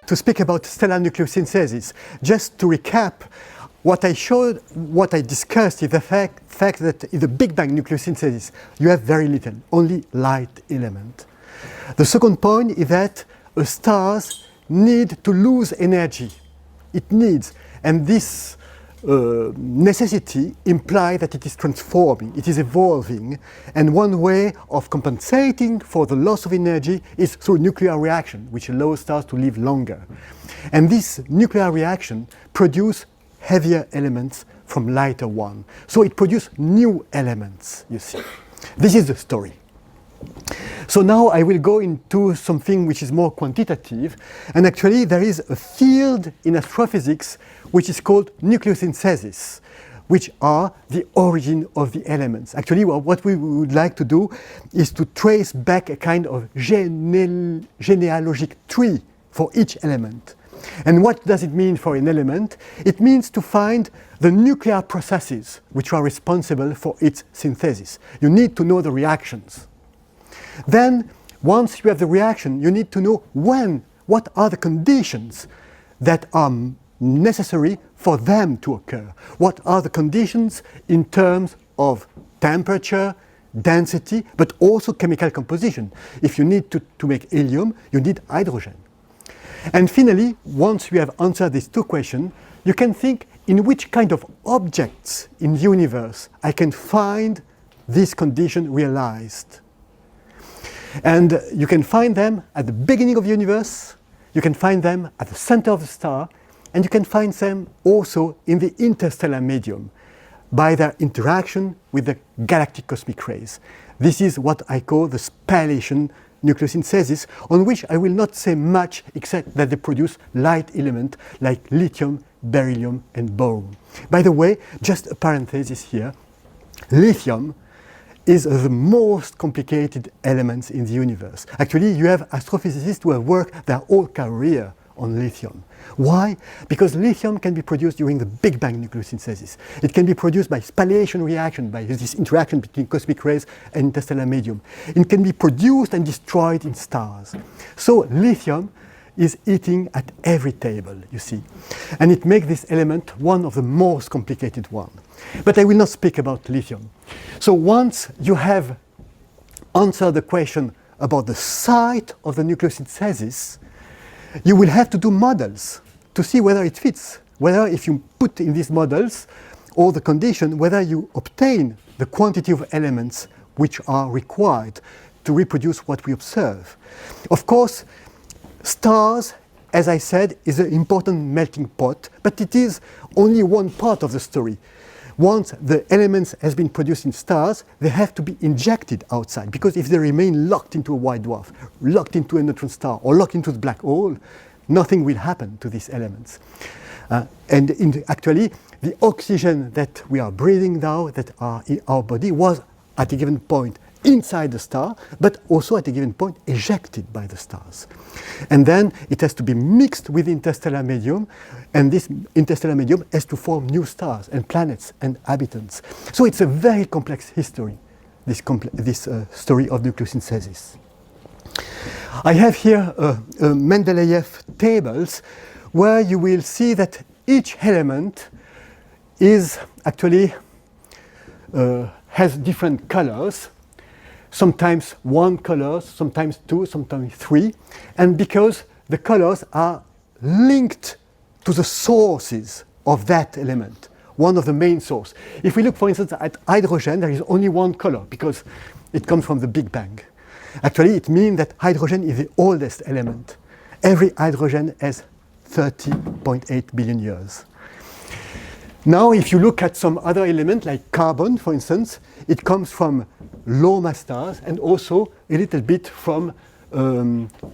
to speak about stellar nucleosynthesis. Just to recap, what I discussed is the fact that in the Big Bang nucleosynthesis, you have very little, only light element. The second point is that stars need to lose energy. It needs, and this necessity implies that it is transforming, it is evolving, and one way of compensating for the loss of energy is through nuclear reaction, which allows stars to live longer. And this nuclear reaction produces heavier elements from lighter one. So it produces new elements, you see. This is the story. So now I will go into something which is more quantitative, and actually there is a field in astrophysics which is called nucleosynthesis, which are the origin of the elements. Actually, what we would like to do is to trace back a kind of genealogic tree for each element. And what does it mean for an element? It means to find the nuclear processes which are responsible for its synthesis. You need to know the reactions. Then, once you have the reaction, you need to know what are the conditions that are necessary for them to occur. What are the conditions in terms of temperature, density, but also chemical composition. If you need to make helium, you need hydrogen. And finally, once you have answered these two questions, you can think in which kind of objects in the universe I can find this condition realized. And you can find them at the beginning of the universe, you can find them at the center of the star, and you can find them also in the interstellar medium by their interaction with the galactic cosmic rays. This is what I call the spallation nucleosynthesis, on which I will not say much except that they produce light elements like lithium, beryllium, and boron. By the way, just a parenthesis here, lithium is the most complicated element in the universe. Actually, you have astrophysicists who have worked their whole career on lithium. Why? Because lithium can be produced during the Big Bang nucleosynthesis. It can be produced by spallation reaction, by this interaction between cosmic rays and interstellar medium. It can be produced and destroyed in stars. So lithium is eating at every table, you see. And it makes this element one of the most complicated ones. But I will not speak about lithium. So once you have answered the question about the site of the nucleosynthesis, you will have to do models to see whether it fits, whether if you put in these models all the conditions, whether you obtain the quantity of elements which are required to reproduce what we observe. Of course, stars, as I said, is an important melting pot, but it is only one part of the story. Once the elements has been produced in stars, they have to be injected outside, because if they remain locked into a white dwarf, locked into a neutron star, or locked into the black hole, nothing will happen to these elements. Actually, the oxygen that we are breathing now, that are in our body, was at a given point inside the star, but also at a given point ejected by the stars. And then it has to be mixed with interstellar medium, and this interstellar medium has to form new stars and planets and habitants. So it's a very complex history, this story of nucleosynthesis. I have here Mendeleev tables where you will see that each element is actually has different colors. Sometimes one color, sometimes two, sometimes three, and because the colors are linked to the sources of that element, one of the main sources. If we look, for instance, at hydrogen, there is only one color because it comes from the Big Bang. Actually, it means that hydrogen is the oldest element. Every hydrogen has 30.8 billion years. Now, if you look at some other element, like carbon, for instance, it comes from low mass stars and also a little bit from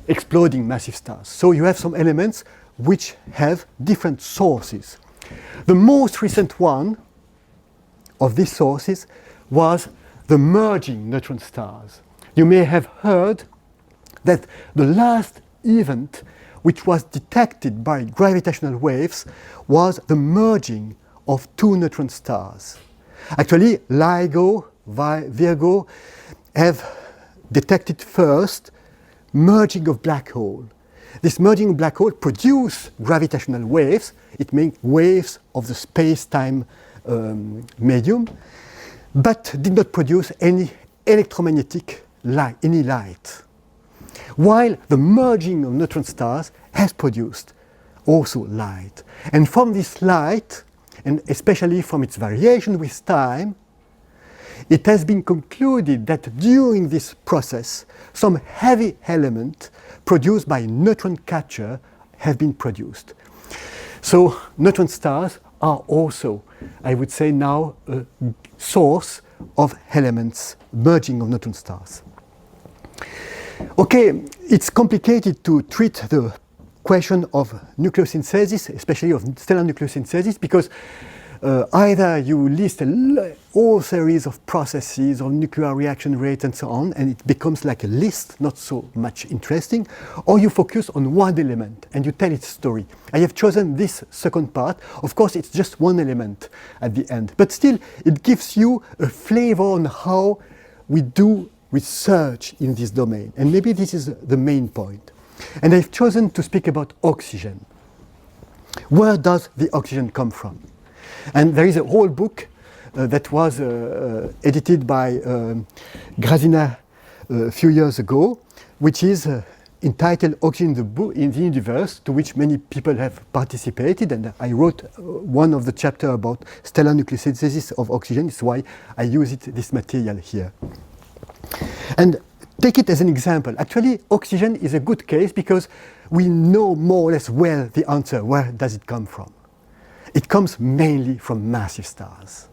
exploding massive stars. So you have some elements which have different sources. The most recent one of these sources was the merging neutron stars. You may have heard that the last event which was detected by gravitational waves was the merging of two neutron stars. Actually, LIGO, Virgo have detected first merging of black hole. this merging black hole produced gravitational waves. It means waves of the space-time medium, but did not produce any electromagnetic light, any light. While the merging of neutron stars has produced also light. And from this light, and especially from its variation with time, it has been concluded that during this process, some heavy element produced by neutron capture have been produced. So neutron stars are also, I would say now, a source of elements, merging of neutron stars. Okay, it's complicated to treat the question of nucleosynthesis, especially of stellar nucleosynthesis, because either you list a whole series of processes of nuclear reaction rate and so on, and it becomes like a list, not so much interesting, or you focus on one element and you tell its story. I have chosen this second part. Of course, it's just one element at the end, but still it gives you a flavor on how we do research in this domain, and maybe this is the main point. And I've chosen to speak about oxygen. Where does the oxygen come from? And there is a whole book that was edited by Grazina a few years ago, which is entitled Oxygen in the Universe, to which many people have participated. And I wrote one of the chapters about stellar nucleosynthesis of oxygen. It's why I use this material here. And take it as an example. Actually, oxygen is a good case because we know more or less well the answer. Where does it come from? It comes mainly from massive stars.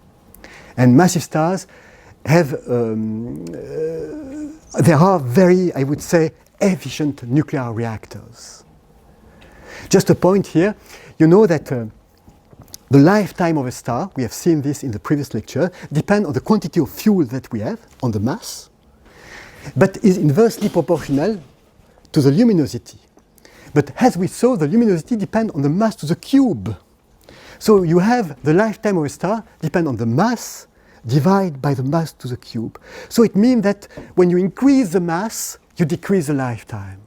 And massive stars have, there are very, I would say, efficient nuclear reactors. Just a point here, you know that the lifetime of a star, we have seen this in the previous lecture, depends on the quantity of fuel that we have, on the mass, but is inversely proportional to the luminosity. But as we saw, the luminosity depends on the mass to the cube. So you have the lifetime of a star depend on the mass divided by the mass to the cube. So it means that when you increase the mass, you decrease the lifetime.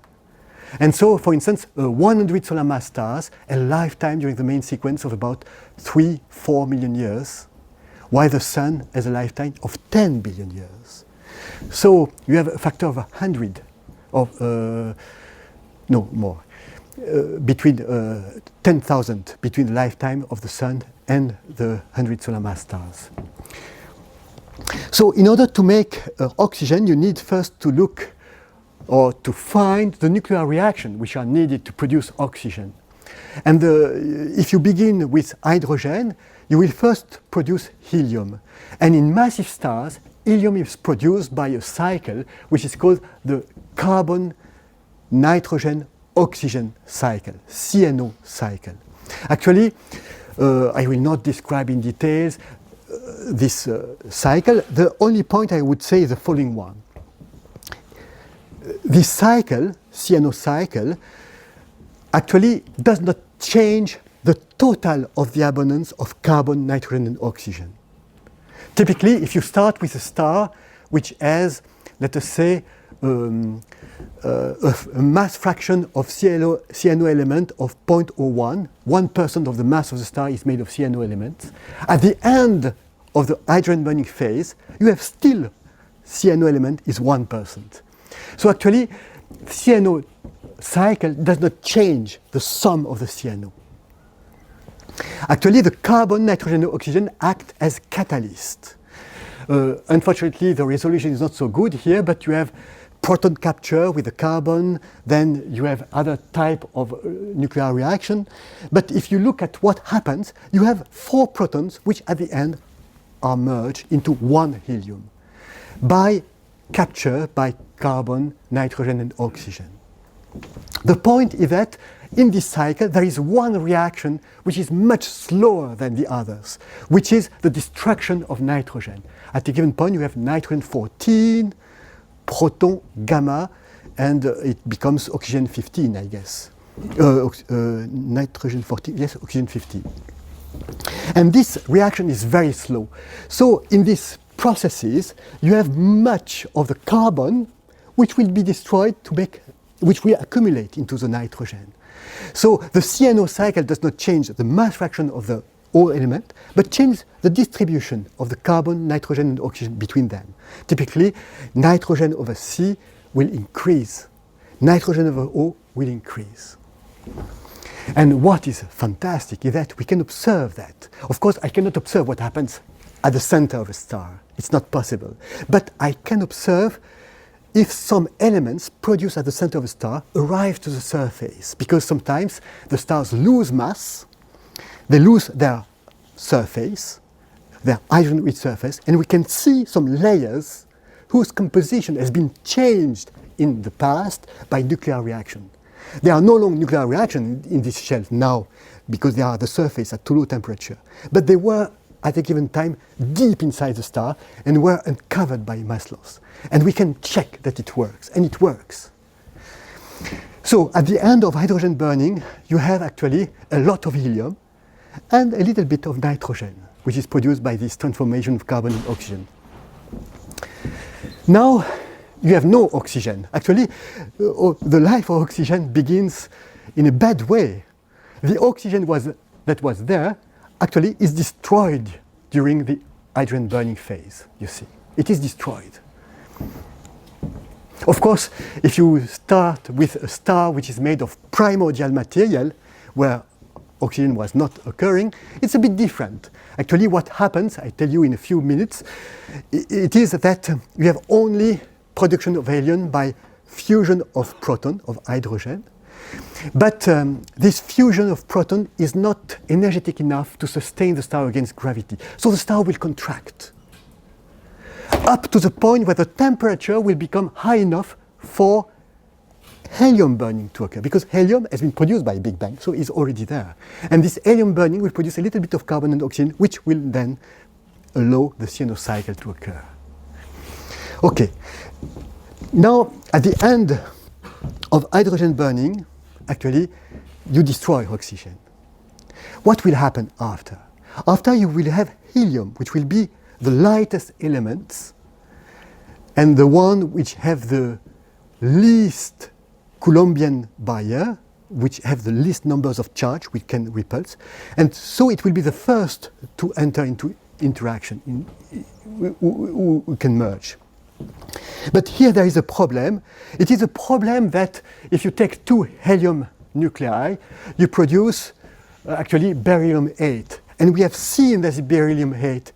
And so, for instance, 100 solar mass stars a lifetime during the main sequence of about 3-4 million years, while the Sun has a lifetime of 10 billion years. So you have a factor of 100, of no more. Between 10,000 between the lifetime of the Sun and the 100 solar mass stars. So in order to make oxygen, you need first to look or to find the nuclear reaction which are needed to produce oxygen. And if you begin with hydrogen, you will first produce helium. And in massive stars, helium is produced by a cycle which is called the carbon-nitrogen-oxygen cycle, CNO cycle. Actually, I will not describe in details this cycle. The only point I would say is the following one. This cycle, CNO cycle, actually does not change the total of the abundance of carbon, nitrogen, and oxygen. Typically, if you start with a star which has, let us say, a mass fraction of CNO element of 0.01, 1% of the mass of the star is made of CNO elements. At the end of the hydrogen burning phase, you have still CNO element is 1%. So actually, CNO cycle does not change the sum of the CNO. Actually, the carbon, nitrogen, and oxygen act as catalyst. Unfortunately, the resolution is not so good here, but you have proton capture with the carbon, then you have other type of nuclear reaction. But if you look at what happens, you have 4 protons which at the end are merged into 1 helium by capture by carbon, nitrogen, and oxygen. The point is that in this cycle there is one reaction which is much slower than the others, which is the destruction of nitrogen. At a given point you have nitrogen 14, proton, gamma, and it becomes oxygen 15, I guess. Nitrogen 14, yes, oxygen 15. And this reaction is very slow. So in these processes, you have much of the carbon which will be destroyed to make which will accumulate into the nitrogen. So the CNO cycle does not change the mass fraction of the O element, but change the distribution of the carbon, nitrogen, and oxygen between them. Typically, nitrogen over C will increase. Nitrogen over O will increase. And what is fantastic is that we can observe that. Of course, I cannot observe what happens at the center of a star. It's not possible. But I can observe if some elements produced at the center of a star arrive to the surface, because sometimes the stars lose mass, they lose their surface, their hydrogen-rich surface, and we can see some layers whose composition has been changed in the past by nuclear reaction. There are no longer nuclear reactions in this shelf now because they are at the surface at too low temperature. But they were at a given time deep inside the star and were uncovered by mass loss. And we can check that it works, and it works. So at the end of hydrogen burning, you have actually a lot of helium and a little bit of nitrogen, which is produced by this transformation of carbon and oxygen. Now, you have no oxygen. Actually, the life of oxygen begins in a bad way. The oxygen that was there actually is destroyed during the hydrogen burning phase, you see. It is destroyed. Of course, if you start with a star which is made of primordial material, where oxygen was not occurring, it's a bit different. Actually, what happens, I tell you in a few minutes, it is that you have only production of helium by fusion of proton, of hydrogen. But this fusion of proton is not energetic enough to sustain the star against gravity. So the star will contract up to the point where the temperature will become high enough for helium burning to occur, because helium has been produced by Big Bang, so it's already there. And this helium burning will produce a little bit of carbon and oxygen, which will then allow the CNO cycle to occur. Okay, now at the end of hydrogen burning, actually, you destroy oxygen. What will happen after? After, you will have helium, which will be the lightest elements and the one which have the least Coulombian barrier, which have the least numbers of charge which can repulse. And so it will be the first to enter into interaction, who can merge. But here there is a problem. It is a problem that if you take two helium nuclei, you produce actually beryllium-8. And we have seen that the beryllium-8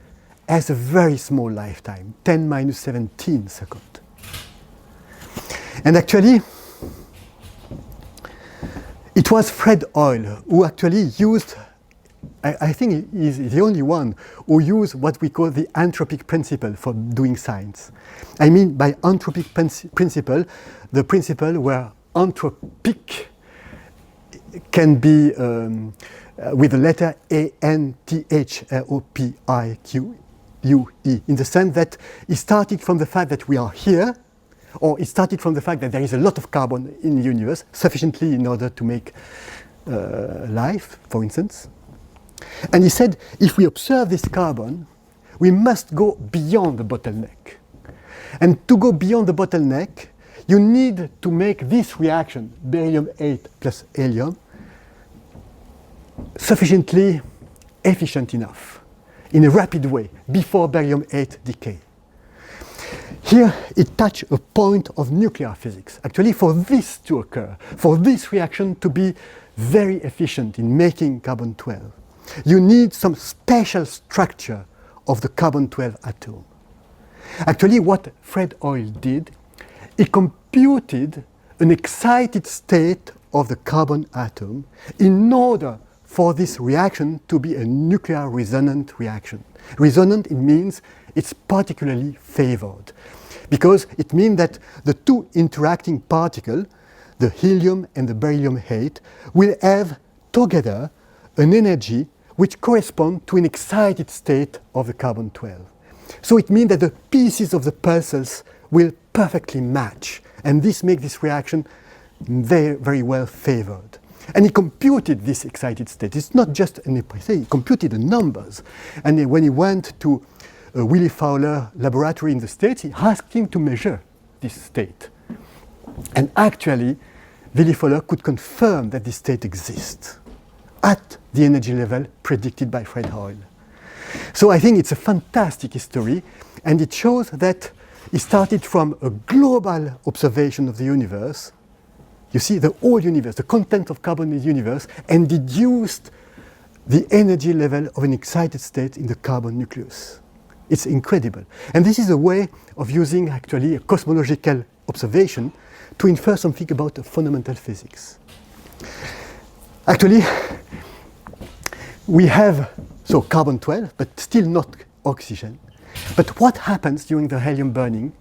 has a very small lifetime, 10 minus 17 seconds. And actually, it was Fred Hoyle who actually used, I think he's the only one who used what we call the Anthropic Principle for doing science. I mean by Anthropic Principle, the principle where anthropic can be with the letter A-N-T-H-R-O-P-I-Q-U-E, in the sense that it started from the fact that we are here, or it started from the fact that there is a lot of carbon in the universe, sufficiently in order to make life, for instance. And he said, if we observe this carbon, we must go beyond the bottleneck. And to go beyond the bottleneck, you need to make this reaction, beryllium-8 plus helium, sufficiently efficient enough, in a rapid way, before beryllium-8 decay. Here, it touches a point of nuclear physics. Actually, for this to occur, for this reaction to be very efficient in making carbon-12, you need some special structure of the carbon-12 atom. Actually, what Fred Hoyle did, he computed an excited state of the carbon atom in order for this reaction to be a nuclear resonant reaction. Resonant, it means it's particularly favored, because it means that the two interacting particles, the helium and the beryllium-8, will have together an energy which corresponds to an excited state of the carbon-12. So it means that the pieces of the pulsars will perfectly match, and this makes this reaction very, very well favored. And he computed this excited state. It's not just an hypothesis, he computed the numbers. And when he went to Willy Fowler laboratory in the States, he asked him to measure this state. And actually, Willy Fowler could confirm that this state exists at the energy level predicted by Fred Hoyle. So I think it's a fantastic history, and it shows that it started from a global observation of the universe. You see, the whole universe, the content of carbon in the universe, and deduced the energy level of an excited state in the carbon nucleus. It's incredible. And this is a way of using actually a cosmological observation to infer something about fundamental physics. Actually, we have carbon-12, but still not oxygen. But what happens during the helium burning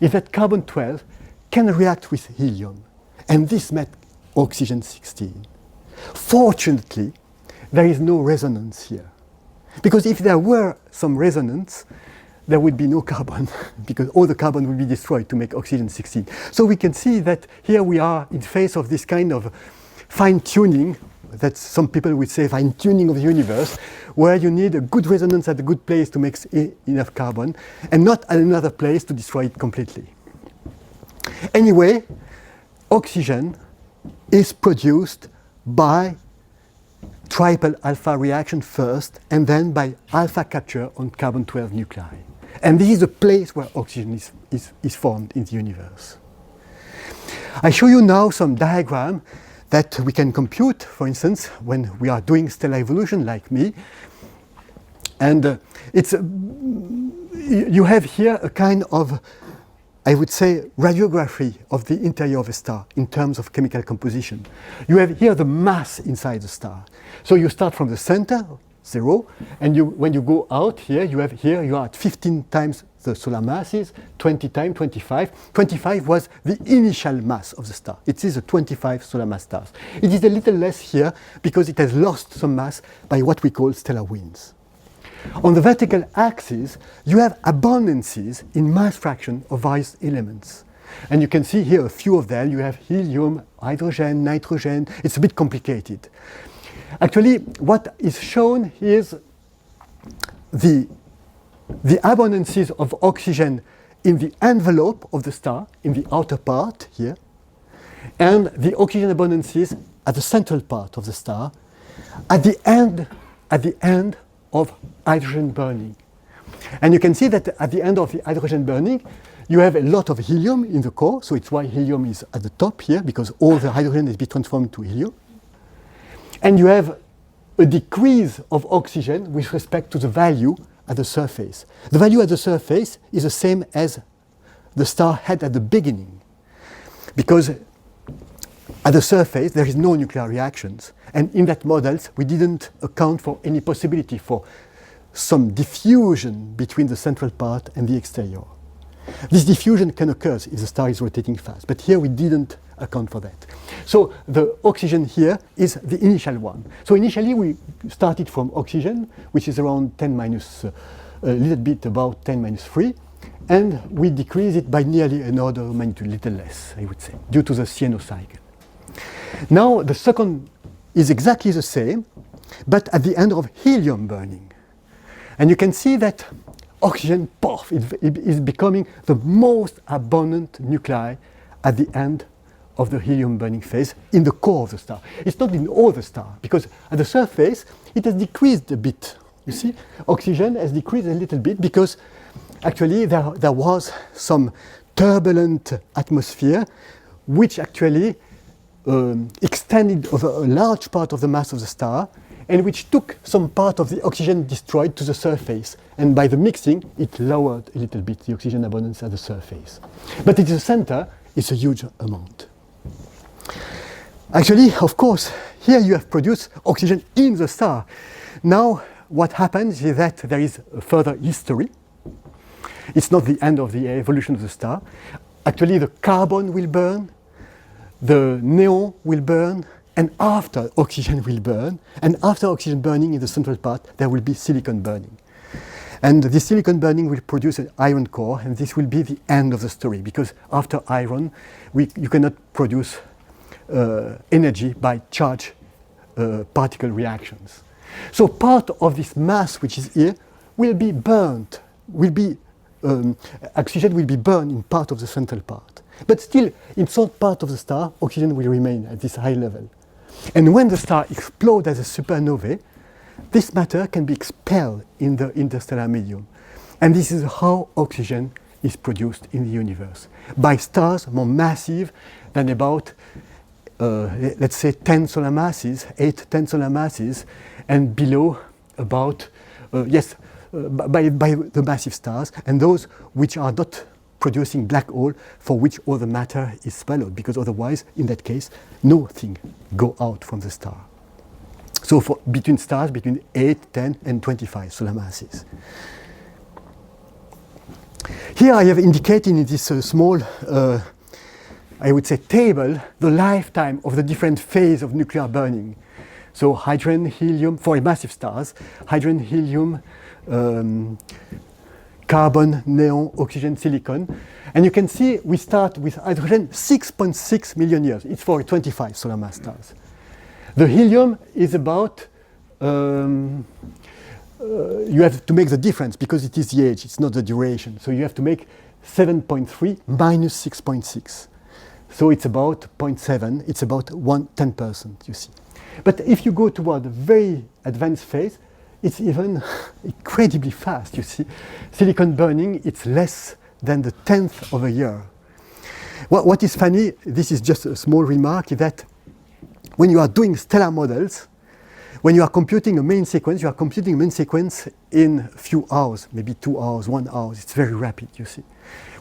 is that carbon-12 can react with helium, and this made oxygen-16. Fortunately, there is no resonance here. Because if there were some resonance, there would be no carbon, because all the carbon would be destroyed to make oxygen-16. So we can see that here we are in face of this kind of fine-tuning, that some people would say fine-tuning of the universe, where you need a good resonance at a good place to make enough carbon, and not at another place to destroy it completely. Anyway, oxygen is produced by triple alpha reaction first, and then by alpha capture on carbon-12 nuclei. And this is the place where oxygen is formed in the universe. I show you now some diagram that we can compute, for instance, when we are doing stellar evolution like me. And you have here a kind of, I would say, radiography of the interior of a star in terms of chemical composition. You have here the mass inside the star. So you start from the center, 0, and when you go out here, you are at 15 times the solar masses, 20 times 25. 25 was the initial mass of the star. It is a 25 solar mass stars. It is a little less here because it has lost some mass by what we call stellar winds. On the vertical axis, you have abundances in mass fraction of various elements. And you can see here a few of them. You have helium, hydrogen, nitrogen. It's a bit complicated. Actually, what is shown is the abundances of oxygen in the envelope of the star, in the outer part here, and the oxygen abundances at the central part of the star, at the end of hydrogen burning. And you can see that at the end of the hydrogen burning, you have a lot of helium in the core, so it's why helium is at the top here, because all the hydrogen is being transformed to helium. And you have a decrease of oxygen with respect to the value at the surface. The value at the surface is the same as the star had at the beginning, because at the surface there is no nuclear reactions, and in that models we didn't account for any possibility for some diffusion between the central part and the exterior. This diffusion can occur if the star is rotating fast, but here we didn't account for that. So the oxygen here is the initial one. So initially we started from oxygen, which is around 10 minus, a little bit about 10 minus 3, and we decrease it by nearly an order of magnitude, a little less, I would say, due to the CNO cycle. Now the second is exactly the same, but at the end of helium burning. And you can see that oxygen, is becoming the most abundant nuclei at the end of the helium burning phase in the core of the star. It's not in all the star, because at the surface it has decreased a bit. You see, oxygen has decreased a little bit because actually there was some turbulent atmosphere which actually extended over a large part of the mass of the star, and which took some part of the oxygen destroyed to the surface. And by the mixing, it lowered a little bit the oxygen abundance at the surface. But at the center, it's a huge amount. Actually, of course, here you have produced oxygen in the star. Now, what happens is that there is a further history. It's not the end of the evolution of the star. Actually, the carbon will burn, the neon will burn, and after oxygen will burn, and after oxygen burning in the central part, there will be silicon burning. And the silicon burning will produce an iron core, and this will be the end of the story, because after iron, you cannot produce energy by charge particle reactions. So part of this mass which is here will be burnt, oxygen will be burned in part of the central part. But still, in some part of the star, oxygen will remain at this high level. And when the star explodes as a supernovae, this matter can be expelled in the interstellar medium. And this is how oxygen is produced in the universe, by stars more massive than about, let's say, 10 solar masses, 8, 10 solar masses, and below about, by the massive stars, and those which are not producing black hole for which all the matter is swallowed, because otherwise, in that case, nothing go out from the star. So for between stars, between 8, 10, and 25 solar masses. Here I have indicated in this small, I would say, table, the lifetime of the different phases of nuclear burning. So hydrogen, helium, for massive stars, hydrogen, helium, carbon, neon, oxygen, silicon. And you can see we start with hydrogen 6.6 million years. It's for 25 solar mass stars. The helium is about, you have to make the difference because it is the age, it's not the duration. So you have to make 7.3 minus 6.6. So it's about 0.7, it's about 10%, you see. But if you go toward a very advanced phase, it's even incredibly fast, you see. Silicon burning, it's less than the 10th of a year. What is funny, this is just a small remark, is that when you are doing stellar models, when you are computing a main sequence, you are computing a main sequence in a few hours, maybe 2 hours, 1 hour. It's very rapid, you see.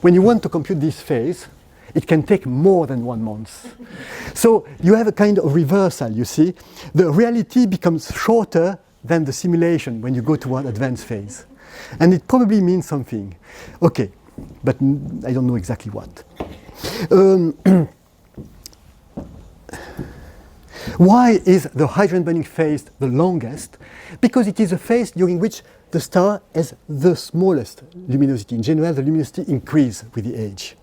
When you want to compute this phase, it can take more than 1 month. So you have a kind of reversal, you see. The reality becomes shorter than the simulation when you go to one advanced phase. And it probably means something. Okay, but I don't know exactly what. Why is the hydrogen burning phase the longest? Because it is a phase during which the star has the smallest luminosity. In general, the luminosity increases with the age.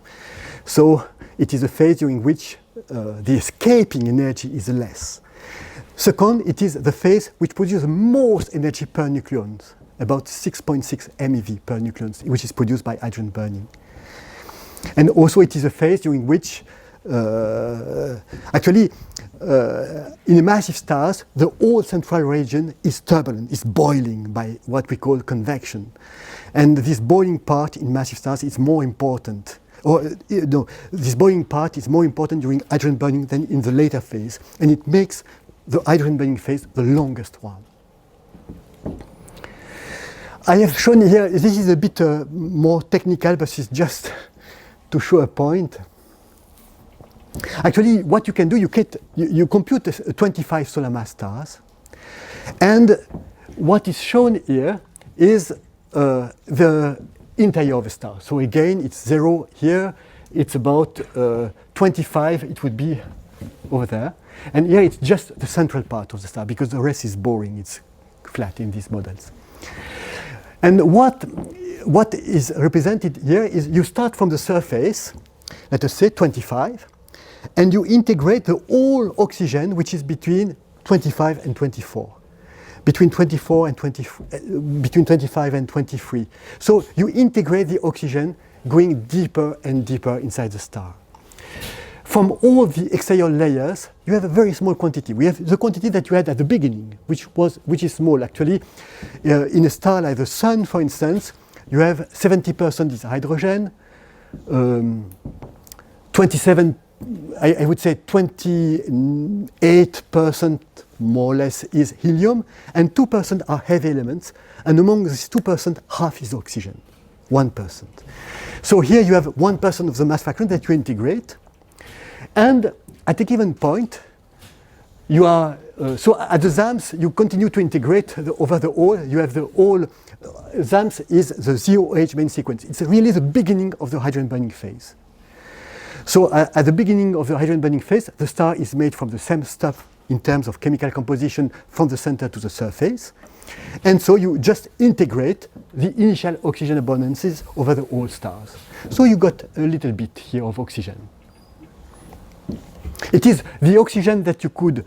So it is a phase during which the escaping energy is less. Second, it is the phase which produces most energy per nucleon, about 6.6 MeV per nucleon, which is produced by hydrogen burning. And also it is a phase during which in massive stars, the whole central region is turbulent, is boiling by what we call convection. And this boiling part in massive stars is more important. This boiling part is more important during hydrogen burning than in the later phase. And it makes the hydrogen burning phase the longest one. I have shown here, this is a bit more technical, but it's just to show a point. Actually, what you can do, you compute 25 solar mass stars, and what is shown here is the interior of a star. So again, it's 0 here, it's about 25, it would be over there, and here it's just the central part of the star, because the rest is boring, it's flat in these models. And what is represented here is you start from the surface, let us say 25, and you integrate the whole oxygen which is between 25 and 24, between 25 and 23. So you integrate the oxygen going deeper and deeper inside the star. From all the exterior layers, you have a very small quantity. We have the quantity that you had at the beginning, which is small actually. In a star like the Sun, for instance, you have 70% is hydrogen, 27, I would say 28% more or less is helium, and 2% are heavy elements, and among these 2%, half is oxygen, 1%. So here you have 1% of the mass fraction that you integrate, and at a given point, you are, so at the ZAMS, you continue to integrate over the whole, you have the whole, ZAMS is the 0H main sequence. It's really the beginning of the hydrogen burning phase. So at the beginning of the hydrogen burning phase, the star is made from the same stuff in terms of chemical composition from the center to the surface. And so you just integrate the initial oxygen abundances over the whole stars. So you got a little bit here of oxygen. It is the oxygen that you could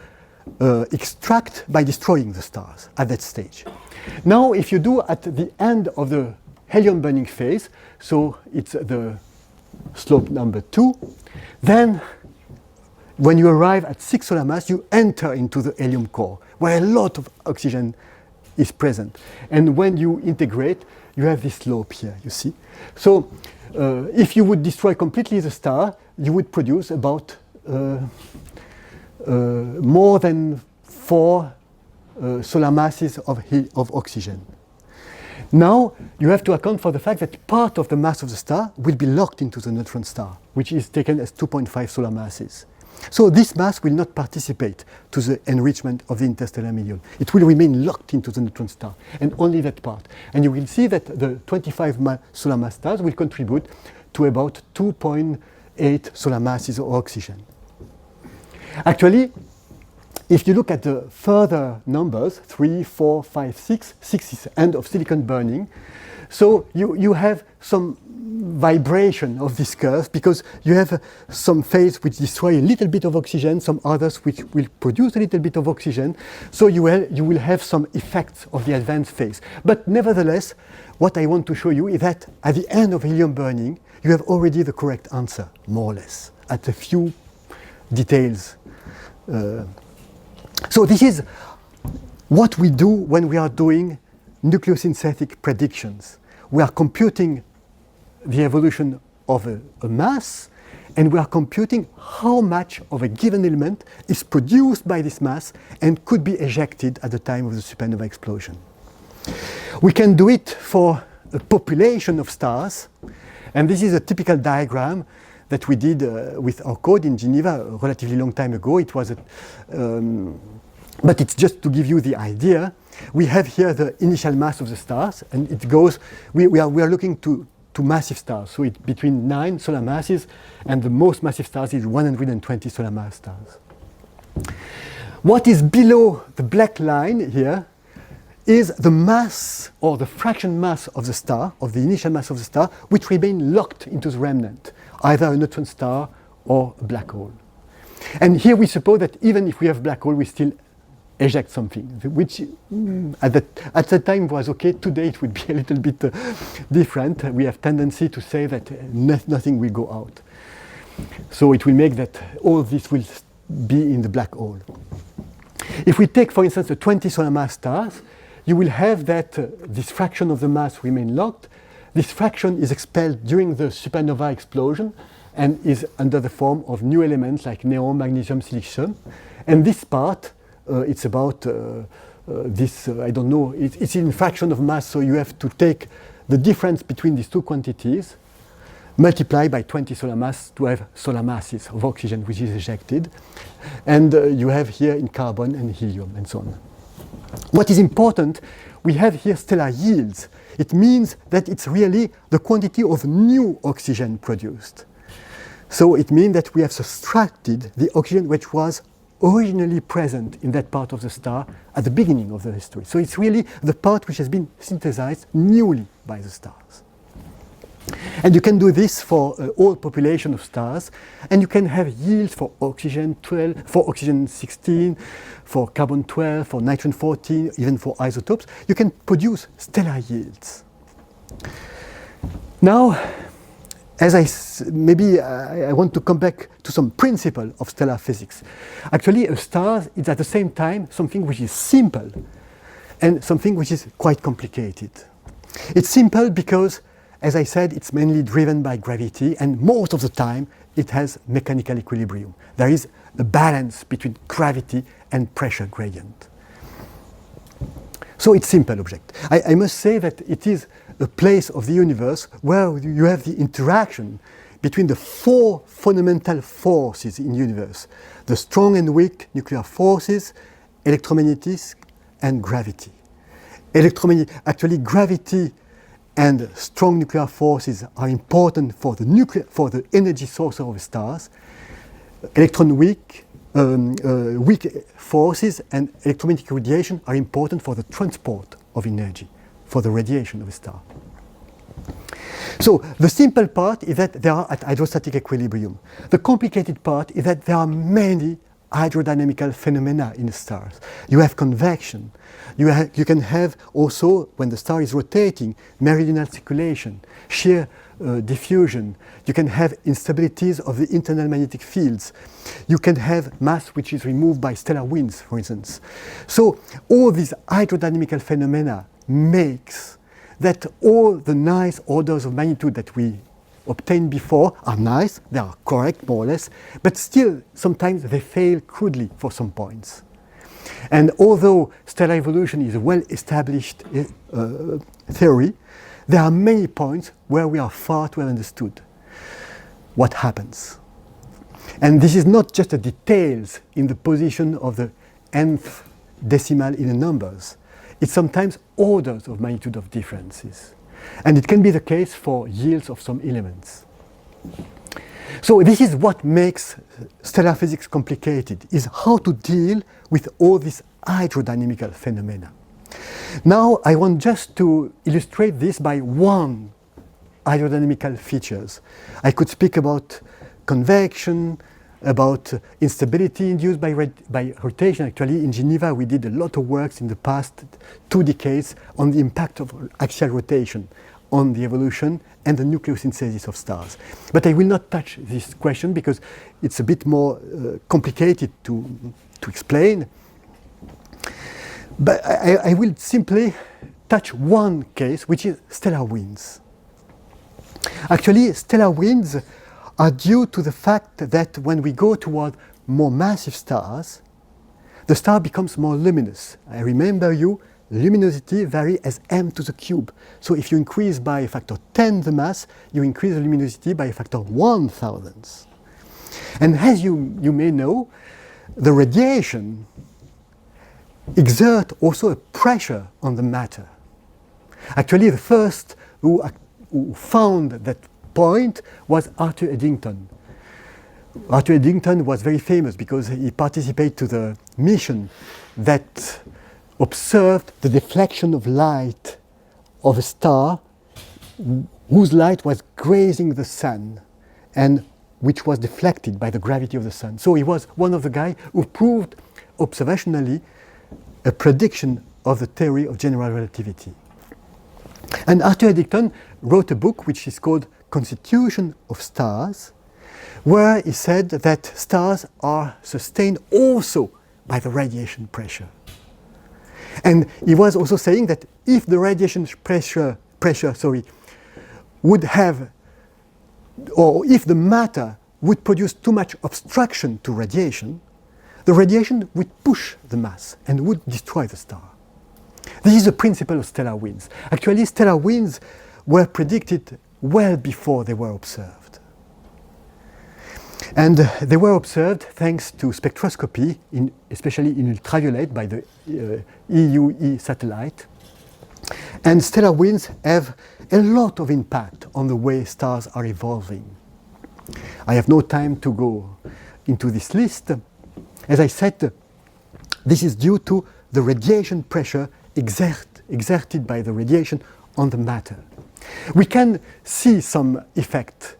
extract by destroying the stars at that stage. Now, if you do at the end of the helium burning phase, so it's the slope number 2. Then, when you arrive at 6 solar mass, you enter into the helium core, where a lot of oxygen is present. And when you integrate, you have this slope here, you see. So, if you would destroy completely the star, you would produce about more than 4 solar masses of oxygen. Now, you have to account for the fact that part of the mass of the star will be locked into the neutron star, which is taken as 2.5 solar masses. So this mass will not participate to the enrichment of the interstellar medium. It will remain locked into the neutron star, and only that part. And you will see that the 25 solar mass stars will contribute to about 2.8 solar masses of oxygen. Actually, if you look at the further numbers, 3, 4, 5, 6, 6 is end of silicon burning. So you have some vibration of this curve because you have some phase which destroy a little bit of oxygen, some others which will produce a little bit of oxygen. So you will have some effects of the advanced phase. But nevertheless, what I want to show you is that at the end of helium burning, you have already the correct answer, more or less, at a few details. So this is what we do when we are doing nucleosynthetic predictions. We are computing the evolution of a mass, and we are computing how much of a given element is produced by this mass and could be ejected at the time of the supernova explosion. We can do it for a population of stars, and this is a typical diagram that we did with our code in Geneva a relatively long time ago. It was but it's just to give you the idea. We have here the initial mass of the stars, and it goes, we are looking to massive stars, so it's between 9 solar masses, and the most massive stars is 120 solar mass stars. What is below the black line here is the mass, or the fraction mass of the star, of the initial mass of the star, which remain locked into the remnant, either a neutron star or a black hole. And here we suppose that even if we have black hole, we still eject something, which at the time was okay. Today it would be a little bit different. We have tendency to say that nothing will go out. So it will make that all this will be in the black hole. If we take, for instance, the 20 solar mass stars, you will have that this fraction of the mass remain locked. This fraction is expelled during the supernova explosion and is under the form of new elements like neon, magnesium, silicium. And this part, it's about this, I don't know, it's in fraction of mass, so you have to take the difference between these two quantities, multiply by 20 solar mass to have solar masses of oxygen which is ejected. And you have here in carbon and helium and so on. What is important, we have here stellar yields. It means that it's really the quantity of new oxygen produced. So it means that we have subtracted the oxygen which was originally present in that part of the star at the beginning of the history. So it's really the part which has been synthesized newly by the stars. And you can do this for all population of stars, and you can have yields for oxygen 12, for oxygen 16, for carbon 12, for nitrogen 14, even for isotopes. You can produce stellar yields. Now, as I want to come back to some principle of stellar physics. Actually, a star is at the same time something which is simple and something which is quite complicated. It's simple because, as I said, it's mainly driven by gravity, and most of the time it has mechanical equilibrium. There is a balance between gravity and pressure gradient. So it's a simple object. I must say that it is a place of the universe where you have the interaction between the 4 fundamental forces in the universe: the strong and weak nuclear forces, electromagnetics, and gravity. Actually, gravity and strong nuclear forces are important for the energy source of stars. Weak forces and electromagnetic radiation are important for the transport of energy, for the radiation of a star. So the simple part is that they are at hydrostatic equilibrium. The complicated part is that there are many hydrodynamical phenomena in the stars. You have convection. You can have also, when the star is rotating, meridional circulation, shear diffusion. You can have instabilities of the internal magnetic fields. You can have mass which is removed by stellar winds, for instance. So all these hydrodynamical phenomena makes that all the nice orders of magnitude that we obtained before are nice, they are correct more or less, but still sometimes they fail crudely for some points. And although stellar evolution is a well-established theory, there are many points where we are far too well understood what happens. And this is not just the details in the position of the nth decimal in the numbers. It's sometimes orders of magnitude of differences. And it can be the case for yields of some elements. So this is what makes stellar physics complicated, is how to deal with all these hydrodynamical phenomena. Now I want just to illustrate this by one hydrodynamical features. I could speak about convection, about instability induced by rotation. Actually, in Geneva, we did a lot of works in the past 2 decades on the impact of axial rotation on the evolution and the nucleosynthesis of stars. But I will not touch this question because it's a bit more complicated to explain. But I will simply touch one case, which is stellar winds. Actually, stellar winds are due to the fact that when we go toward more massive stars, the star becomes more luminous. I remember you, luminosity varies as m to the cube. So if you increase by a factor 10 the mass, you increase the luminosity by a factor 1,000. And as you may know, the radiation exerts also a pressure on the matter. Actually, the first who found that point was Arthur Eddington. Arthur Eddington was very famous because he participated to the mission that observed the deflection of light of a star whose light was grazing the sun and which was deflected by the gravity of the sun. So he was one of the guys who proved observationally a prediction of the theory of general relativity. And Arthur Eddington wrote a book which is called Constitution of Stars, where he said that stars are sustained also by the radiation pressure. And he was also saying that if the radiation pressure would have, or if the matter would produce too much obstruction to radiation, the radiation would push the mass and would destroy the star. This is the principle of stellar winds. Actually, stellar winds were predicted well before they were observed. And they were observed thanks to spectroscopy, especially in ultraviolet by the EUE satellite. And stellar winds have a lot of impact on the way stars are evolving. I have no time to go into this list. As I said, this is due to the radiation pressure exerted by the radiation on the matter. We can see some effect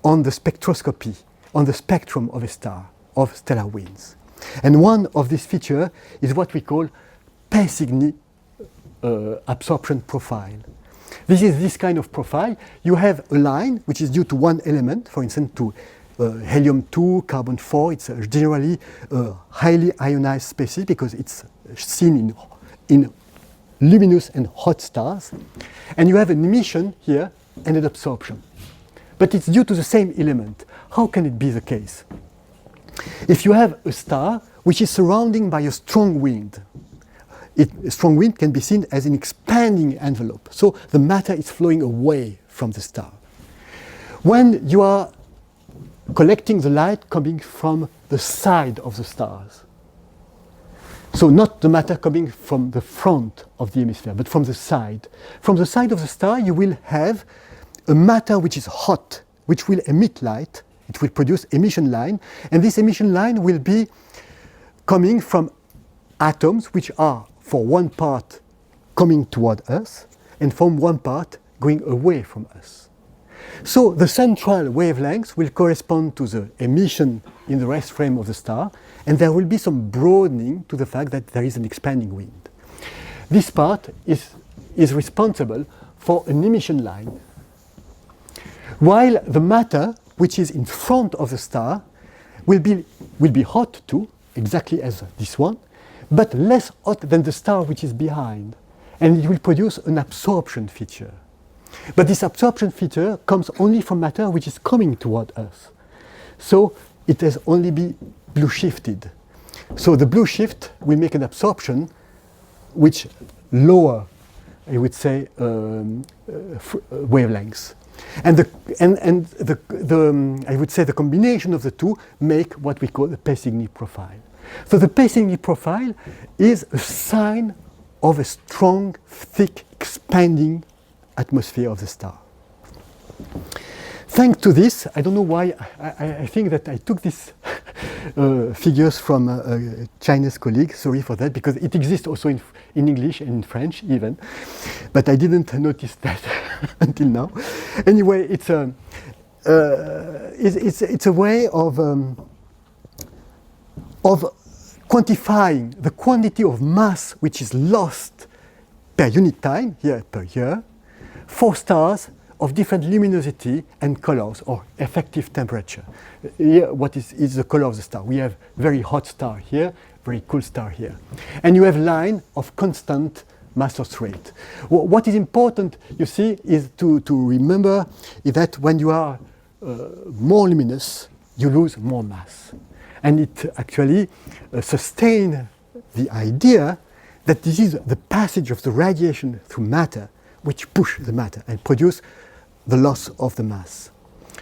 on the spectroscopy, on the spectrum of a star, of stellar winds. And one of these features is what we call P-Cygni absorption profile. This is this kind of profile. You have a line which is due to one element, for instance to helium-2, carbon-4. It's generally a highly ionized species because it's seen in luminous and hot stars. And you have an emission here and an absorption. But it's due to the same element. How can it be the case? If you have a star which is surrounded by a strong wind, a strong wind can be seen as an expanding envelope. So the matter is flowing away from the star. When you are collecting the light coming from the side of the stars, so not the matter coming from the front of the hemisphere, but from the side. From the side of the star, you will have a matter which is hot, which will emit light. It will produce emission line, and this emission line will be coming from atoms which are, for one part, coming toward us, and from one part, going away from us. So the central wavelength will correspond to the emission in the rest frame of the star, and there will be some broadening to the fact that there is an expanding wind. This part is responsible for an emission line, while the matter, which is in front of the star, will be hot too, exactly as this one, but less hot than the star which is behind, and it will produce an absorption feature. But this absorption feature comes only from matter which is coming toward us. So it has only be blue shifted. So the blue shift will make an absorption which lower, I would say, wavelengths. And I would say the combination of the two make what we call the Pessigny profile. So the Pessigny profile is a sign of a strong, thick, expanding atmosphere of the star. Thanks to this, I don't know why, I think that I took these figures from a Chinese colleague, sorry for that, because it exists also in English and in French even, but I didn't notice that until now. Anyway, it's a way of quantifying the quantity of mass which is lost per unit time, here per year, for stars of different luminosity and colors or effective temperature. Here, what is the color of the star? We have very hot star here, very cool star here. And you have line of constant mass loss rate. What is important, you see, is to remember is that when you are more luminous, you lose more mass. And it actually sustains the idea that this is the passage of the radiation through matter which push the matter and produce the loss of the mass.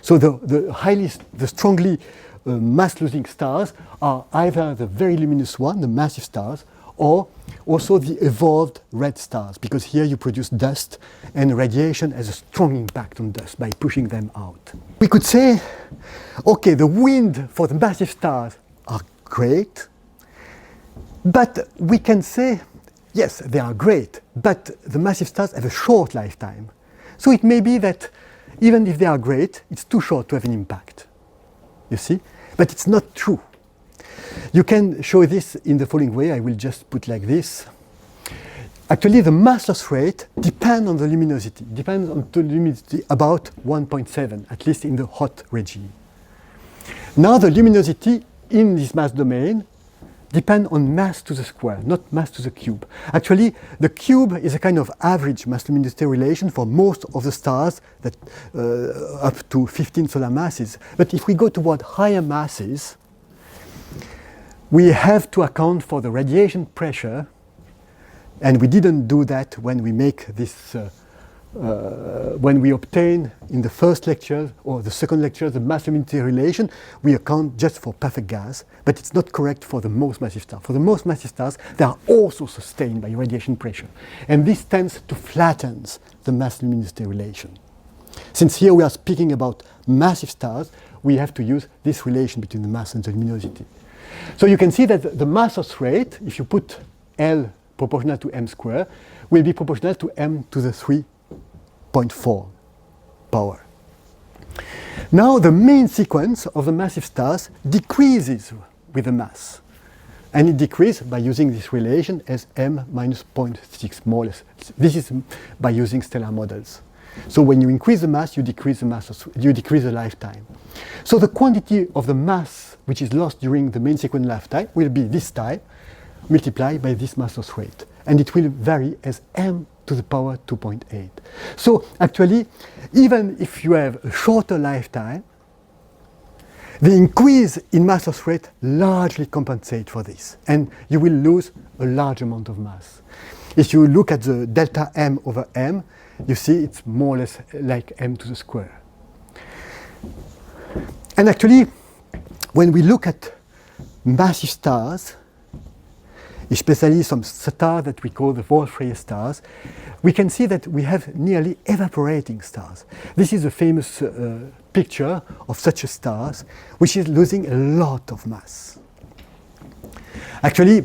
So the strongly mass-losing stars are either the very luminous one, the massive stars, or also the evolved red stars, because here you produce dust and radiation has a strong impact on dust by pushing them out. We could say, okay, the wind for the massive stars are great, but we can say, yes, they are great, but the massive stars have a short lifetime. So it may be that even if they are great, it's too short to have an impact. You see? But it's not true. You can show this in the following way. I will just put like this. Actually, the mass loss rate depends on the luminosity. Depends on the luminosity about 1.7, at least in the hot regime. Now the luminosity in this mass domain depend on mass to the square, not mass to the cube. Actually, the cube is a kind of average mass-luminosity relation for most of the stars that up to 15 solar masses. But if we go toward higher masses, we have to account for the radiation pressure, and we didn't do that when we make this when we obtain in the first lecture or the second lecture the mass-luminosity relation, we account just for perfect gas, but it's not correct for the most massive stars. For the most massive stars, they are also sustained by radiation pressure, and this tends to flatten the mass-luminosity relation. Since here we are speaking about massive stars, we have to use this relation between the mass and the luminosity. So you can see that the mass loss rate, if you put L proportional to m squared, will be proportional to m to the 3.4 power. Now the main sequence of the massive stars decreases with the mass, and it decreases by using this relation as m minus 0.6, more or less. This is by using stellar models. So when you increase the mass, you decrease the mass, you decrease the lifetime. So the quantity of the mass which is lost during the main sequence lifetime will be this time multiplied by this mass loss rate, and it will vary as m to the power 2.8. So actually, even if you have a shorter lifetime, the increase in mass loss rate largely compensates for this, and you will lose a large amount of mass. If you look at the delta m over m, you see it's more or less like m to the square. And actually, when we look at massive stars, especially some stars that we call the Wolf-Rayet stars, we can see that we have nearly evaporating stars. This is a famous picture of such a star, which is losing a lot of mass. Actually,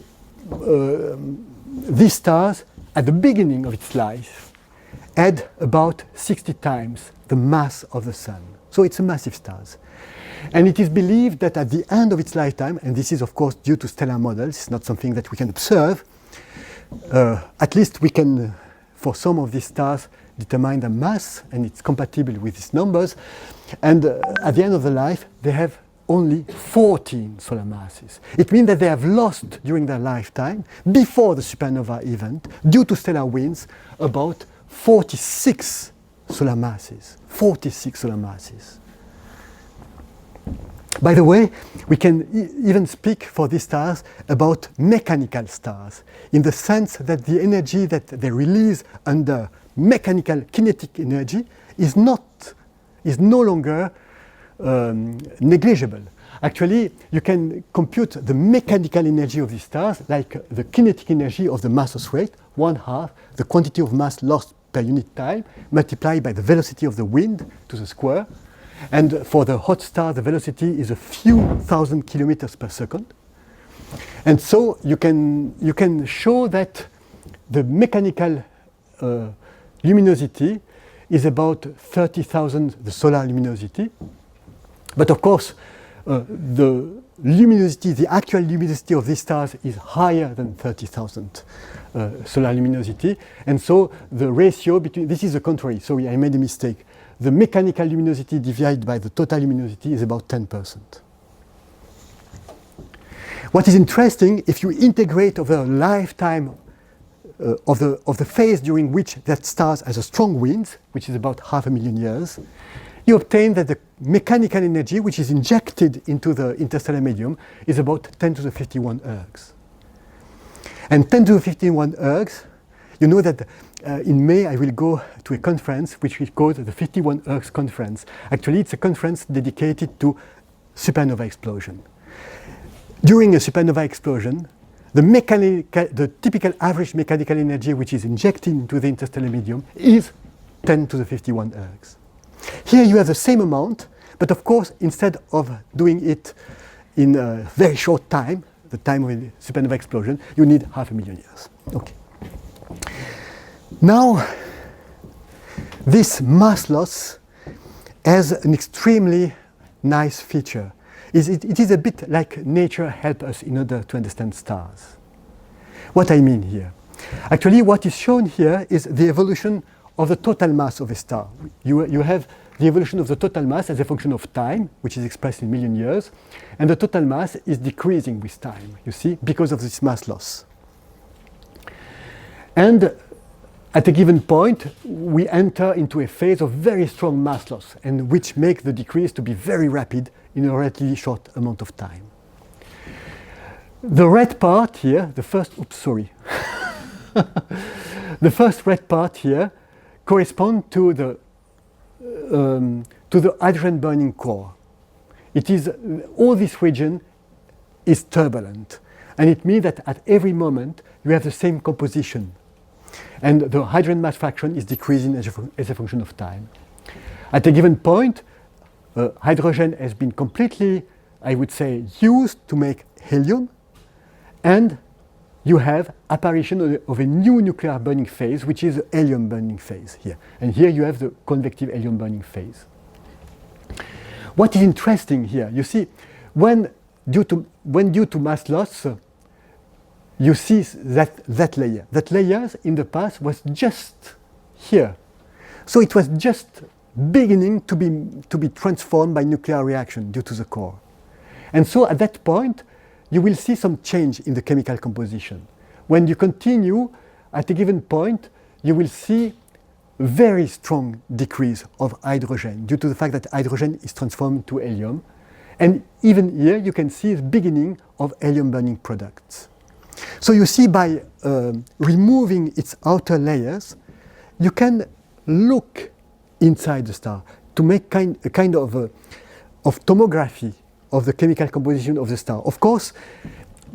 these stars, at the beginning of its life, had about 60 times the mass of the Sun. So it's a massive star. And it is believed that at the end of its lifetime, and this is of course due to stellar models, it's not something that we can observe, at least we can, for some of these stars, determine the mass, and it's compatible with these numbers. And at the end of the life, they have only 14 solar masses. It means that they have lost during their lifetime, before the supernova event, due to stellar winds, about 46 solar masses. 46 solar masses. By the way, we can even speak for these stars about mechanical stars, in the sense that the energy that they release under mechanical kinetic energy is no longer negligible. Actually, you can compute the mechanical energy of these stars like the kinetic energy of the mass rate, 1/2 the quantity of mass lost per unit time, multiplied by the velocity of the wind to the square. And for the hot star, the velocity is a few thousand kilometers per second. And so you can show that the mechanical luminosity is about 30,000 the solar luminosity. But of course, the luminosity, the actual luminosity of these stars is higher than 30,000 solar luminosity. And so the ratio between, this is the contrary, sorry, I made a mistake. The mechanical luminosity divided by the total luminosity is about 10%. What is interesting, if you integrate over a lifetime of the phase during which that star has a strong wind, which is about 500,000 years, you obtain that the mechanical energy which is injected into the interstellar medium is about 10 to the 51 ergs. And 10 to the 51 ergs, you know that in May I will go to a conference which is called the 51 ergs conference. Actually, it's a conference dedicated to supernova explosion. During a supernova explosion, the typical average mechanical energy which is injected into the interstellar medium is 10 to the 51 ergs. Here you have the same amount, but of course, instead of doing it in a very short time, the time of a supernova explosion, you need 500,000 years. Okay. Now, this mass loss has an extremely nice feature. It is a bit like nature helps us in order to understand stars. What I mean here? Actually, what is shown here is the evolution of the total mass of a star. You have the evolution of the total mass as a function of time, which is expressed in million years, and the total mass is decreasing with time, you see, because of this mass loss. And at a given point, we enter into a phase of very strong mass loss, and which makes the decrease to be very rapid in a relatively short amount of time. The red part here, the first red part here corresponds to the hydrogen burning core. It is, all this region is turbulent, and it means that at every moment you have the same composition, and the hydrogen mass fraction is decreasing as a function of time. At a given point, hydrogen has been completely, I would say, used to make helium, and you have apparition of a new nuclear burning phase, which is the helium burning phase here. And here you have the convective helium burning phase. What is interesting here, you see, when due to mass loss, you see that layer. That layer in the past was just here. So it was just beginning to be transformed by nuclear reaction due to the core. And so at that point, you will see some change in the chemical composition. When you continue, at a given point, you will see very strong decrease of hydrogen due to the fact that hydrogen is transformed to helium. And even here, you can see the beginning of helium burning products. So you see by removing its outer layers, you can look inside the star to make a kind of tomography of the chemical composition of the star. Of course,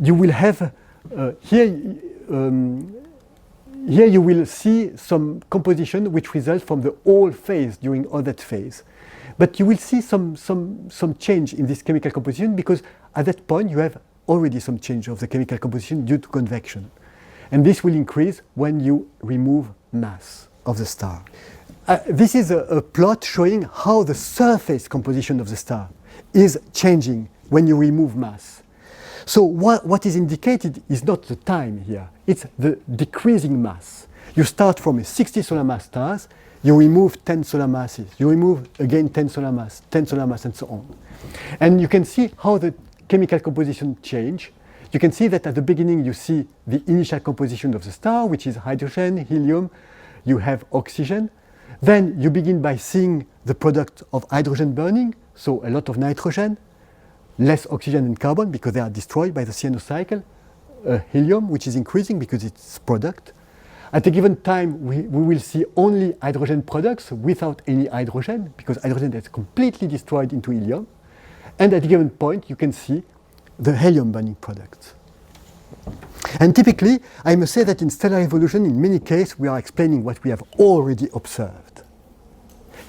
you will have here you will see some composition which results from the whole phase during all that phase. But you will see some change in this chemical composition because at that point you have already some change of the chemical composition due to convection. And this will increase when you remove mass. of the star. This is a plot showing how the surface composition of the star is changing when you remove mass. So what is indicated is not the time here, it's the decreasing mass. You start from a 60 solar mass stars, you remove 10 solar masses, you remove again 10 solar mass, 10 solar mass, and so on. And you can see how the chemical composition change. You can see that at the beginning you see the initial composition of the star, which is hydrogen, helium, you have oxygen. Then you begin by seeing the product of hydrogen burning, so a lot of nitrogen, less oxygen and carbon because they are destroyed by the cyano cycle, helium, which is increasing because it's product. At a given time, we will see only hydrogen products without any hydrogen, because hydrogen is completely destroyed into helium. And at a given point, you can see the helium burning products. And typically, I must say that in stellar evolution, in many cases, we are explaining what we have already observed.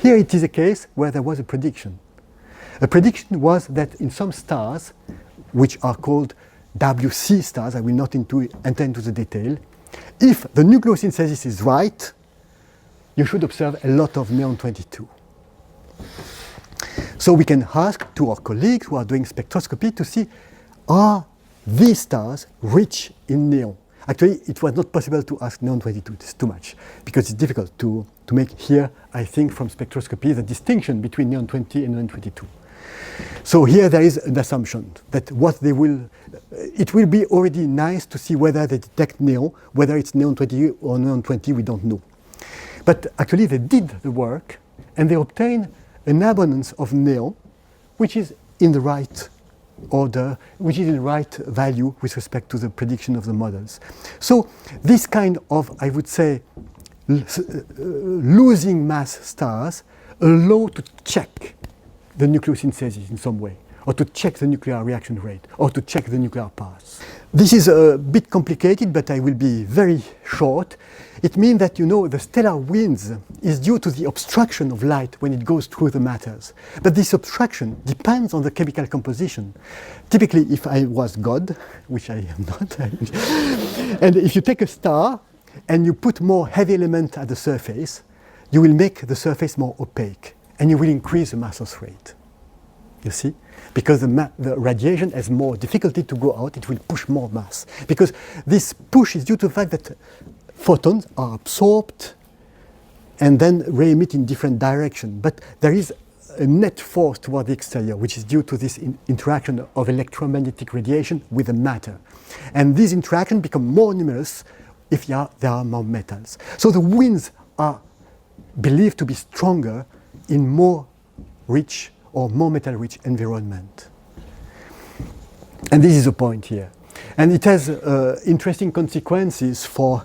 Here it is a case where there was a prediction. A prediction was that in some stars, which are called WC stars, I will not enter into the detail, if the nucleosynthesis is right, you should observe a lot of neon-22. So we can ask to our colleagues who are doing spectroscopy to see, are these stars rich in neon? Actually, it was not possible to ask neon-22, it's too much, because it's difficult to make here, I think, from spectroscopy, the distinction between neon-20 and neon-22. So here there is an assumption that it will be already nice to see whether they detect neon, whether it's neon-20 or neon-20, we don't know. But actually they did the work and they obtained an abundance of neon, which is in the right order, which is in the right value with respect to the prediction of the models. So this kind of, I would say, losing mass stars allow to check the nucleosynthesis in some way, or to check the nuclear reaction rate, or to check the nuclear paths. This is a bit complicated, but I will be very short. It means that, you know, the stellar winds is due to the obstruction of light when it goes through the matters. But this obstruction depends on the chemical composition. Typically, if I was God, which I am not, and if you take a star and you put more heavy element at the surface, you will make the surface more opaque. And you will increase the mass loss rate, you see? Because the radiation has more difficulty to go out, it will push more mass. Because this push is due to the fact that photons are absorbed and then re-emit in different directions. But there is a net force toward the exterior, which is due to this interaction of electromagnetic radiation with the matter. And these interactions become more numerous if there are more metals. So the winds are believed to be stronger in more rich or more metal-rich environment. And this is the point here. And it has interesting consequences for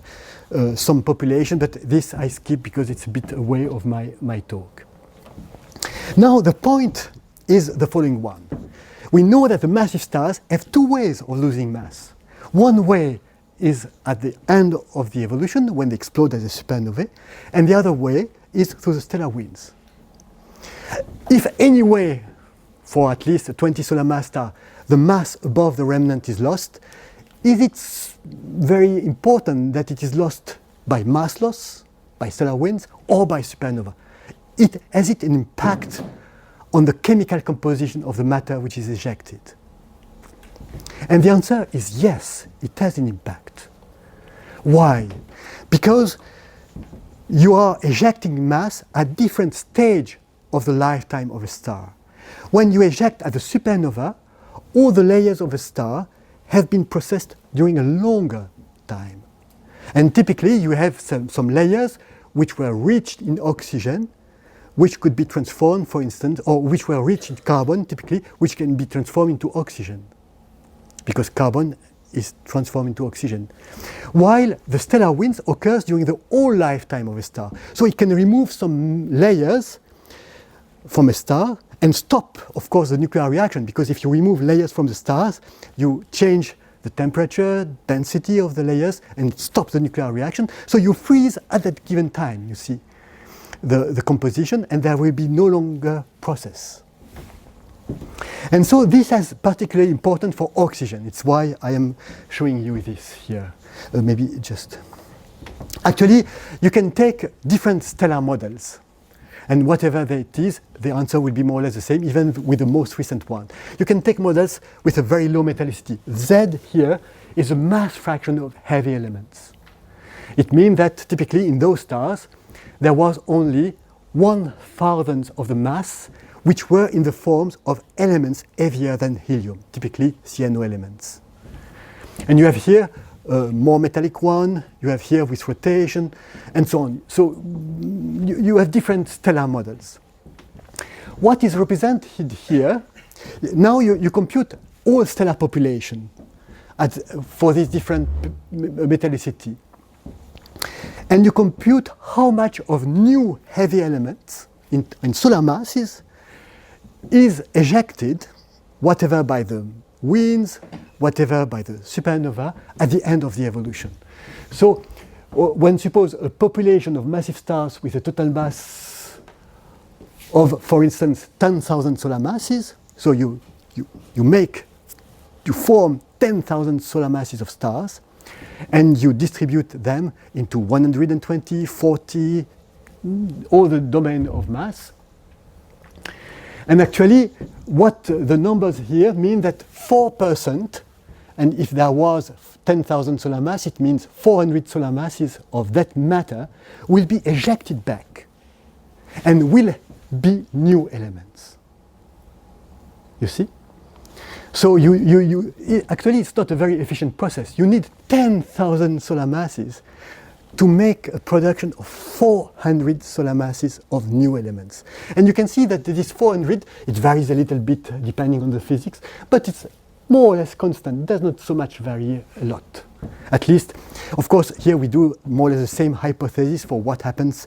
some population, but this I skip because it's a bit away of my talk. Now the point is the following one. We know that the massive stars have two ways of losing mass. One way is at the end of the evolution, when they explode as a supernovae, and the other way is through the stellar winds. If anyway, for at least a 20 solar mass star, the mass above the remnant is lost, is it very important that it is lost by mass loss, by stellar winds, or by supernova? Has it an impact on the chemical composition of the matter which is ejected? And the answer is yes, it has an impact. Why? Because you are ejecting mass at different stage of the lifetime of a star. When you eject at the supernova, all the layers of a star have been processed during a longer time. And typically you have some layers which were rich in oxygen, which could be transformed, for instance, or which were rich in carbon, typically, which can be transformed into oxygen, because carbon is transformed into oxygen. While the stellar winds occurs during the whole lifetime of a star. So it can remove some layers from a star and stop, of course, the nuclear reaction, because if you remove layers from the stars, you change the temperature, density of the layers, and stop the nuclear reaction. So you freeze at that given time, you see, the composition, and there will be no longer process. And so this is particularly important for oxygen. It's why I am showing you this here. Maybe just Actually, you can take different stellar models, and whatever it is, the answer will be more or less the same, even with the most recent one. You can take models with a very low metallicity. Z here is a mass fraction of heavy elements. It means that typically in those stars, there was only 1/1000th of the mass which were in the forms of elements heavier than helium, typically cyano elements. And you have here a more metallic one, you have here with rotation, and so on. So you have different stellar models. What is represented here, now you compute all stellar population for these different metallicity. And you compute how much of new heavy elements in solar masses is ejected, whatever by the winds, whatever by the supernova, at the end of the evolution. So when suppose a population of massive stars with a total mass of, for instance, 10,000 solar masses, so you form 10,000 solar masses of stars, and you distribute them into 120, 40, all the domain of mass. And actually, what the numbers here mean that 4%, and if there was 10,000 solar mass, it means 400 solar masses of that matter will be ejected back and will be new elements. You see? So actually, it's not a very efficient process. You need 10,000 solar masses to make a production of 400 solar masses of new elements. And you can see that this 400, it varies a little bit depending on the physics, but it's more or less constant. It does not so much vary a lot. At least, of course, here we do more or less the same hypothesis for what happens,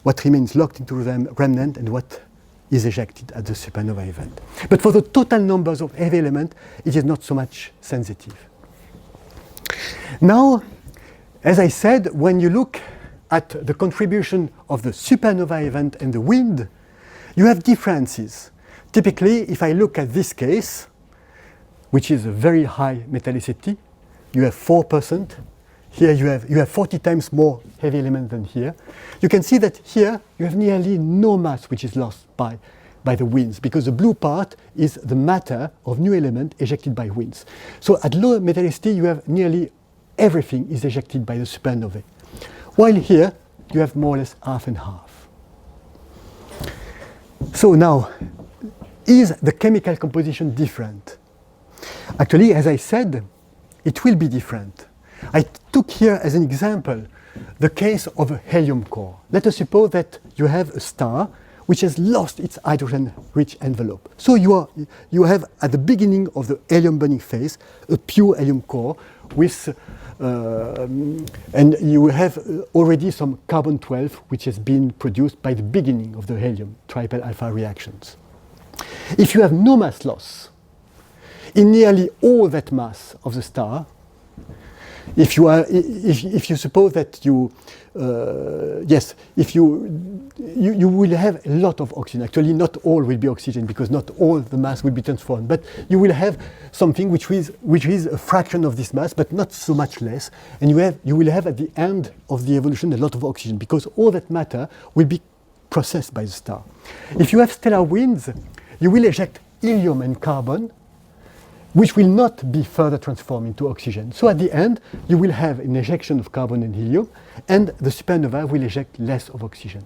what remains locked into the remnant and what is ejected at the supernova event. But for the total numbers of heavy elements, it is not so much sensitive. Now, as I said, when you look at the contribution of the supernova event and the wind, you have differences. Typically, if I look at this case, which is a very high metallicity, you have 4%. Here you have 40 times more heavy element than here. You can see that here you have nearly no mass which is lost by the winds, because the blue part is the matter of new element ejected by winds. So at low metallicity you have nearly everything is ejected by the supernovae. While here you have more or less half and half. So now, is the chemical composition different? Actually, as I said, it will be different. I took here as an example the case of a helium core. Let us suppose that you have a star which has lost its hydrogen-rich envelope. So you have at the beginning of the helium burning phase a pure helium core with, and you have already some carbon-12 which has been produced by the beginning of the helium triple alpha reactions. If you have no mass loss in nearly all that mass of the star, if you suppose that you will have a lot of oxygen. Actually, not all will be oxygen because not all the mass will be transformed. But you will have something which is a fraction of this mass, but not so much less. And you will have at the end of the evolution a lot of oxygen because all that matter will be processed by the star. If you have stellar winds, you will eject helium and carbon, which will not be further transformed into oxygen. So at the end, you will have an ejection of carbon and helium, and the supernova will eject less of oxygen.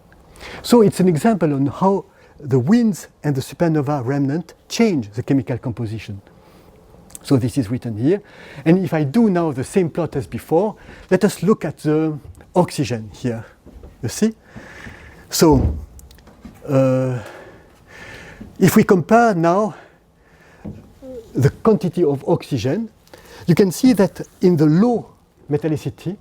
So it's an example on how the winds and the supernova remnant change the chemical composition. So this is written here. And if I do now the same plot as before, let us look at the oxygen here. You see? So if we compare now the quantity of oxygen, you can see that in the low metallicity,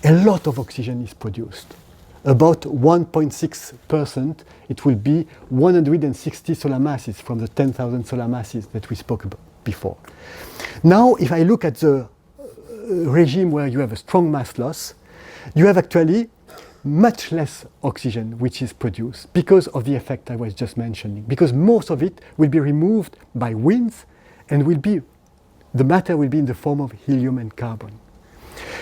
a lot of oxygen is produced. About 1.6%, it will be 160 solar masses from the 10,000 solar masses that we spoke about before. Now, if I look at the regime where you have a strong mass loss, you have actually much less oxygen which is produced because of the effect I was just mentioning, because most of it will be removed by winds and the matter will be in the form of helium and carbon.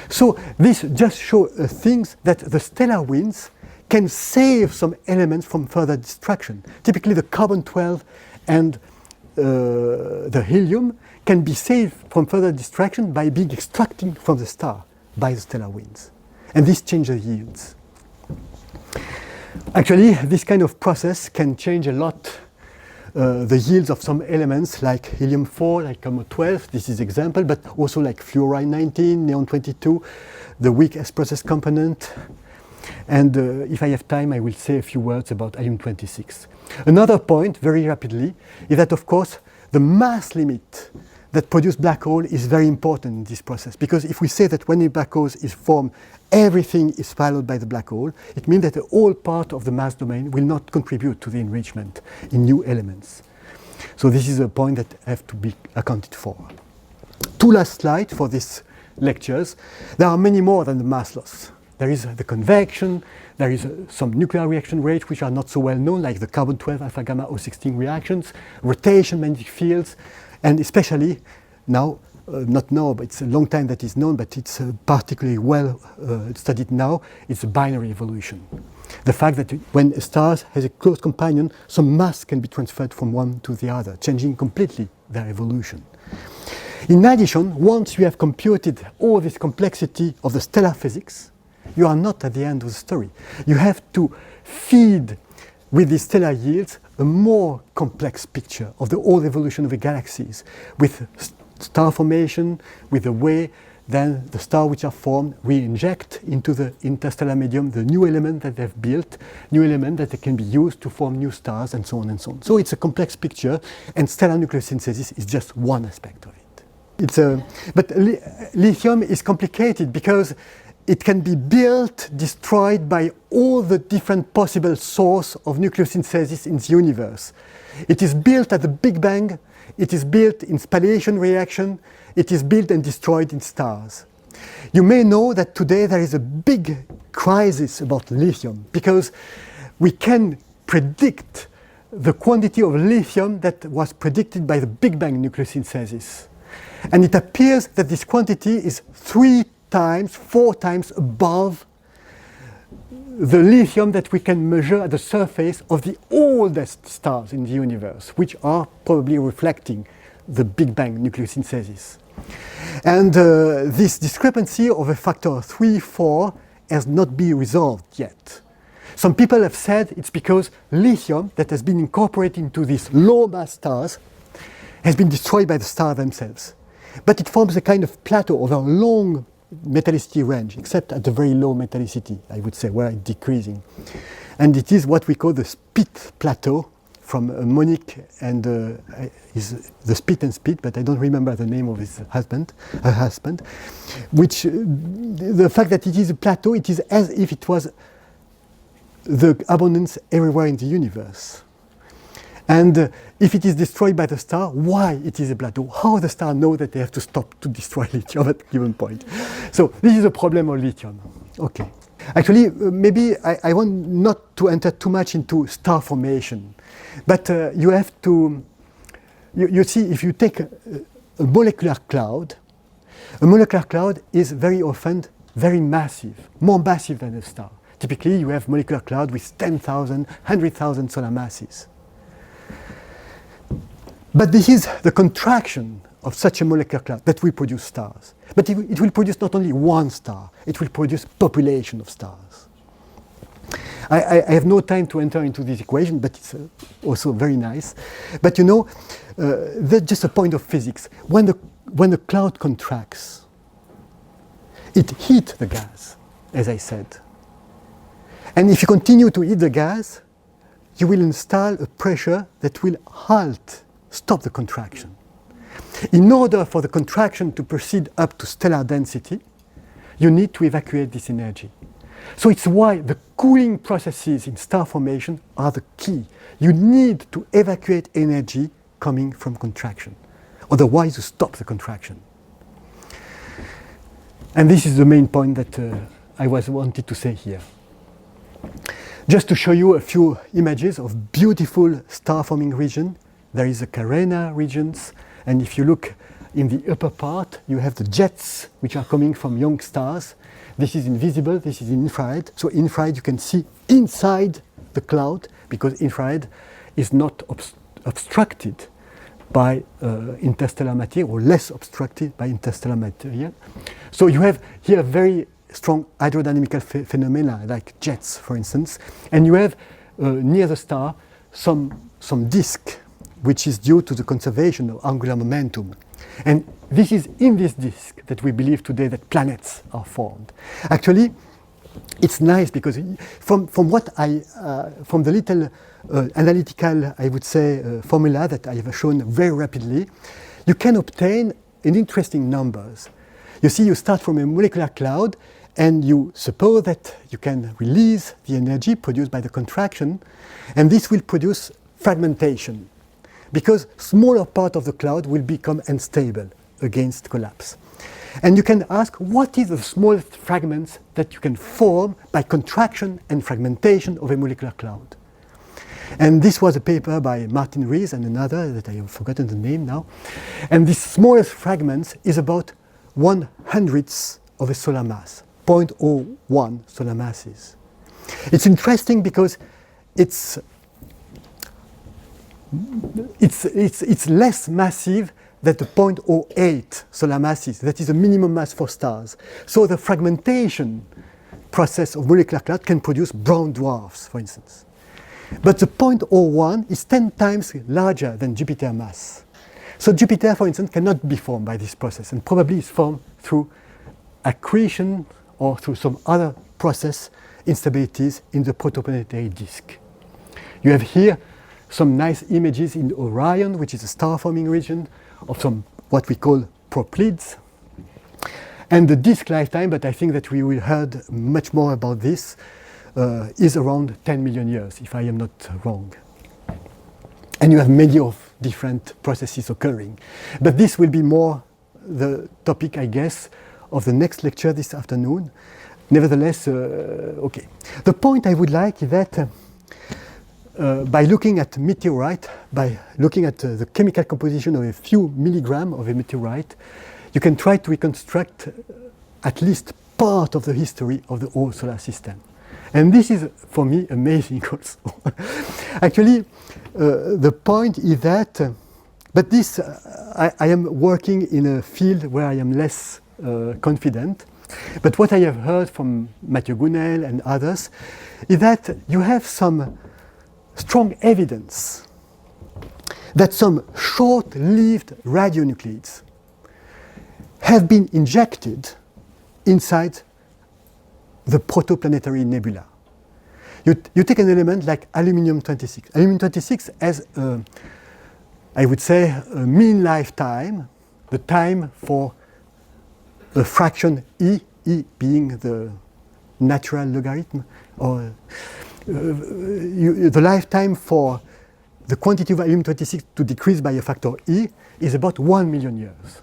So this just shows things that the stellar winds can save some elements from further destruction. Typically the carbon-12 and the helium can be saved from further destruction by being extracted from the star by the stellar winds. And this changes the yields. Actually, this kind of process can change a lot the yields of some elements like helium-4, like carbon-12, this is example, but also like fluorine-19, neon-22, the weak S-process component. And if I have time, I will say a few words about helium-26. Another point, very rapidly, is that of course the mass limit that produces black hole is very important in this process, because if we say that when a black hole is formed, everything is followed by the black hole, it means that the whole part of the mass domain will not contribute to the enrichment in new elements. So this is a point that has to be accounted for. Two last slides for these lectures. There are many more than the mass loss. There is the convection, there is some nuclear reaction rates which are not so well known, like the carbon-12 alpha-gamma O16 reactions, rotation magnetic fields, and especially now, not now, but it's a long time that is known, but it's particularly well studied now, it's binary evolution. The fact that when a star has a close companion, some mass can be transferred from one to the other, changing completely their evolution. In addition, once you have computed all this complexity of the stellar physics, you are not at the end of the story. You have to feed with these stellar yields a more complex picture of the whole evolution of the galaxies, with star formation, with the way then the stars which are formed re-inject into the interstellar medium the new element that they've built, new element that they can be used to form new stars, and so on and so on. So it's a complex picture, and stellar nucleosynthesis is just one aspect of it. But lithium is complicated because it can be built, destroyed by all the different possible sources of nucleosynthesis in the universe. It is built at the Big Bang, it is built in spallation reaction, it is built and destroyed in stars. You may know that today there is a big crisis about lithium because we can predict the quantity of lithium that was predicted by the Big Bang nucleosynthesis. And it appears that this quantity is 4 times above the lithium that we can measure at the surface of the oldest stars in the universe, which are probably reflecting the Big Bang nucleosynthesis. And this discrepancy of a factor 3-4 has not been resolved yet. Some people have said it's because lithium that has been incorporated into these low mass stars has been destroyed by the stars themselves. But it forms a kind of plateau over a long metallicity range, except at the very low metallicity, I would say, where it's decreasing. And it is what we call the Spit plateau from Monique and the Spit and Spit, but I don't remember the name of his husband, her husband, which the fact that it is a plateau, it is as if it was the abundance everywhere in the universe. And if it is destroyed by the star, why it is a plateau? How the star know that they have to stop to destroy lithium at a given point? So this is a problem of lithium. Okay. Actually, maybe I want not to enter too much into star formation, but you have to, you see, if you take a molecular cloud is very often very massive, more massive than a star. Typically, you have molecular cloud with 10,000, 100,000 solar masses. But this is the contraction of such a molecular cloud that will produce stars. But it will produce not only one star, it will produce population of stars. I have no time to enter into this equation, but it's also very nice. But you know, that's just a point of physics. When the cloud contracts, it heats the gas, as I said. And if you continue to heat the gas, you will install a pressure that will stop the contraction. In order for the contraction to proceed up to stellar density, you need to evacuate this energy. So it's why the cooling processes in star formation are the key. You need to evacuate energy coming from contraction. Otherwise, you stop the contraction. And this is the main point that I wanted to say here. Just to show you a few images of beautiful star-forming region. There is the Carena regions, and if you look In the upper part, you have the jets which are coming from young stars. This is invisible, this is infrared. So infrared you can see inside the cloud because infrared is not obstructed by interstellar material, or less obstructed by interstellar material. So you have here very strong hydrodynamical phenomena like jets, for instance, and you have near the star some disk which is due to the conservation of angular momentum. And this is in this disk that we believe today that planets are formed. Actually, it's nice because from the little analytical, I would say, formula that I have shown very rapidly, you can obtain an interesting numbers. You see, you start from a molecular cloud and you suppose that you can release the energy produced by the contraction, and this will produce fragmentation, because smaller part of the cloud will become unstable against collapse. And you can ask, what is the smallest fragments that you can form by contraction and fragmentation of a molecular cloud? And this was a paper by Martin Rees and another that I have forgotten the name now. And this smallest fragments is about 1/100th of a solar mass, 0.01 solar masses. It's interesting because it's less massive than the 0.08 solar masses. That is the minimum mass for stars. So the fragmentation process of molecular cloud can produce brown dwarfs, for instance. But the 0.01 is 10 times larger than Jupiter mass. So Jupiter, for instance, cannot be formed by this process, and probably is formed through accretion or through some other process instabilities in the protoplanetary disk. You have here some nice images in Orion, which is a star-forming region, of some what we call proplyds. And the disk lifetime, but I think that we will heard much more about this, is around 10 million years, if I am not wrong. And you have many of different processes occurring. But this will be more the topic, I guess, of the next lecture this afternoon. Nevertheless, okay. The point I would like is that by looking at meteorite, by looking at the chemical composition of a few milligrams of a meteorite, you can try to reconstruct at least part of the history of the whole solar system. And this is, for me, amazing also. Actually, the point is that, but this, I am working in a field where I am less confident. But what I have heard from Mathieu Gounel and others is that you have some strong evidence that some short-lived radionuclides have been injected inside the protoplanetary nebula. You take an element like aluminium-26. Aluminium-26 has, I would say, a mean lifetime, the time for a fraction e being the natural logarithm, or the lifetime for the quantity of aluminium-26 to decrease by a factor e is about 1 million years.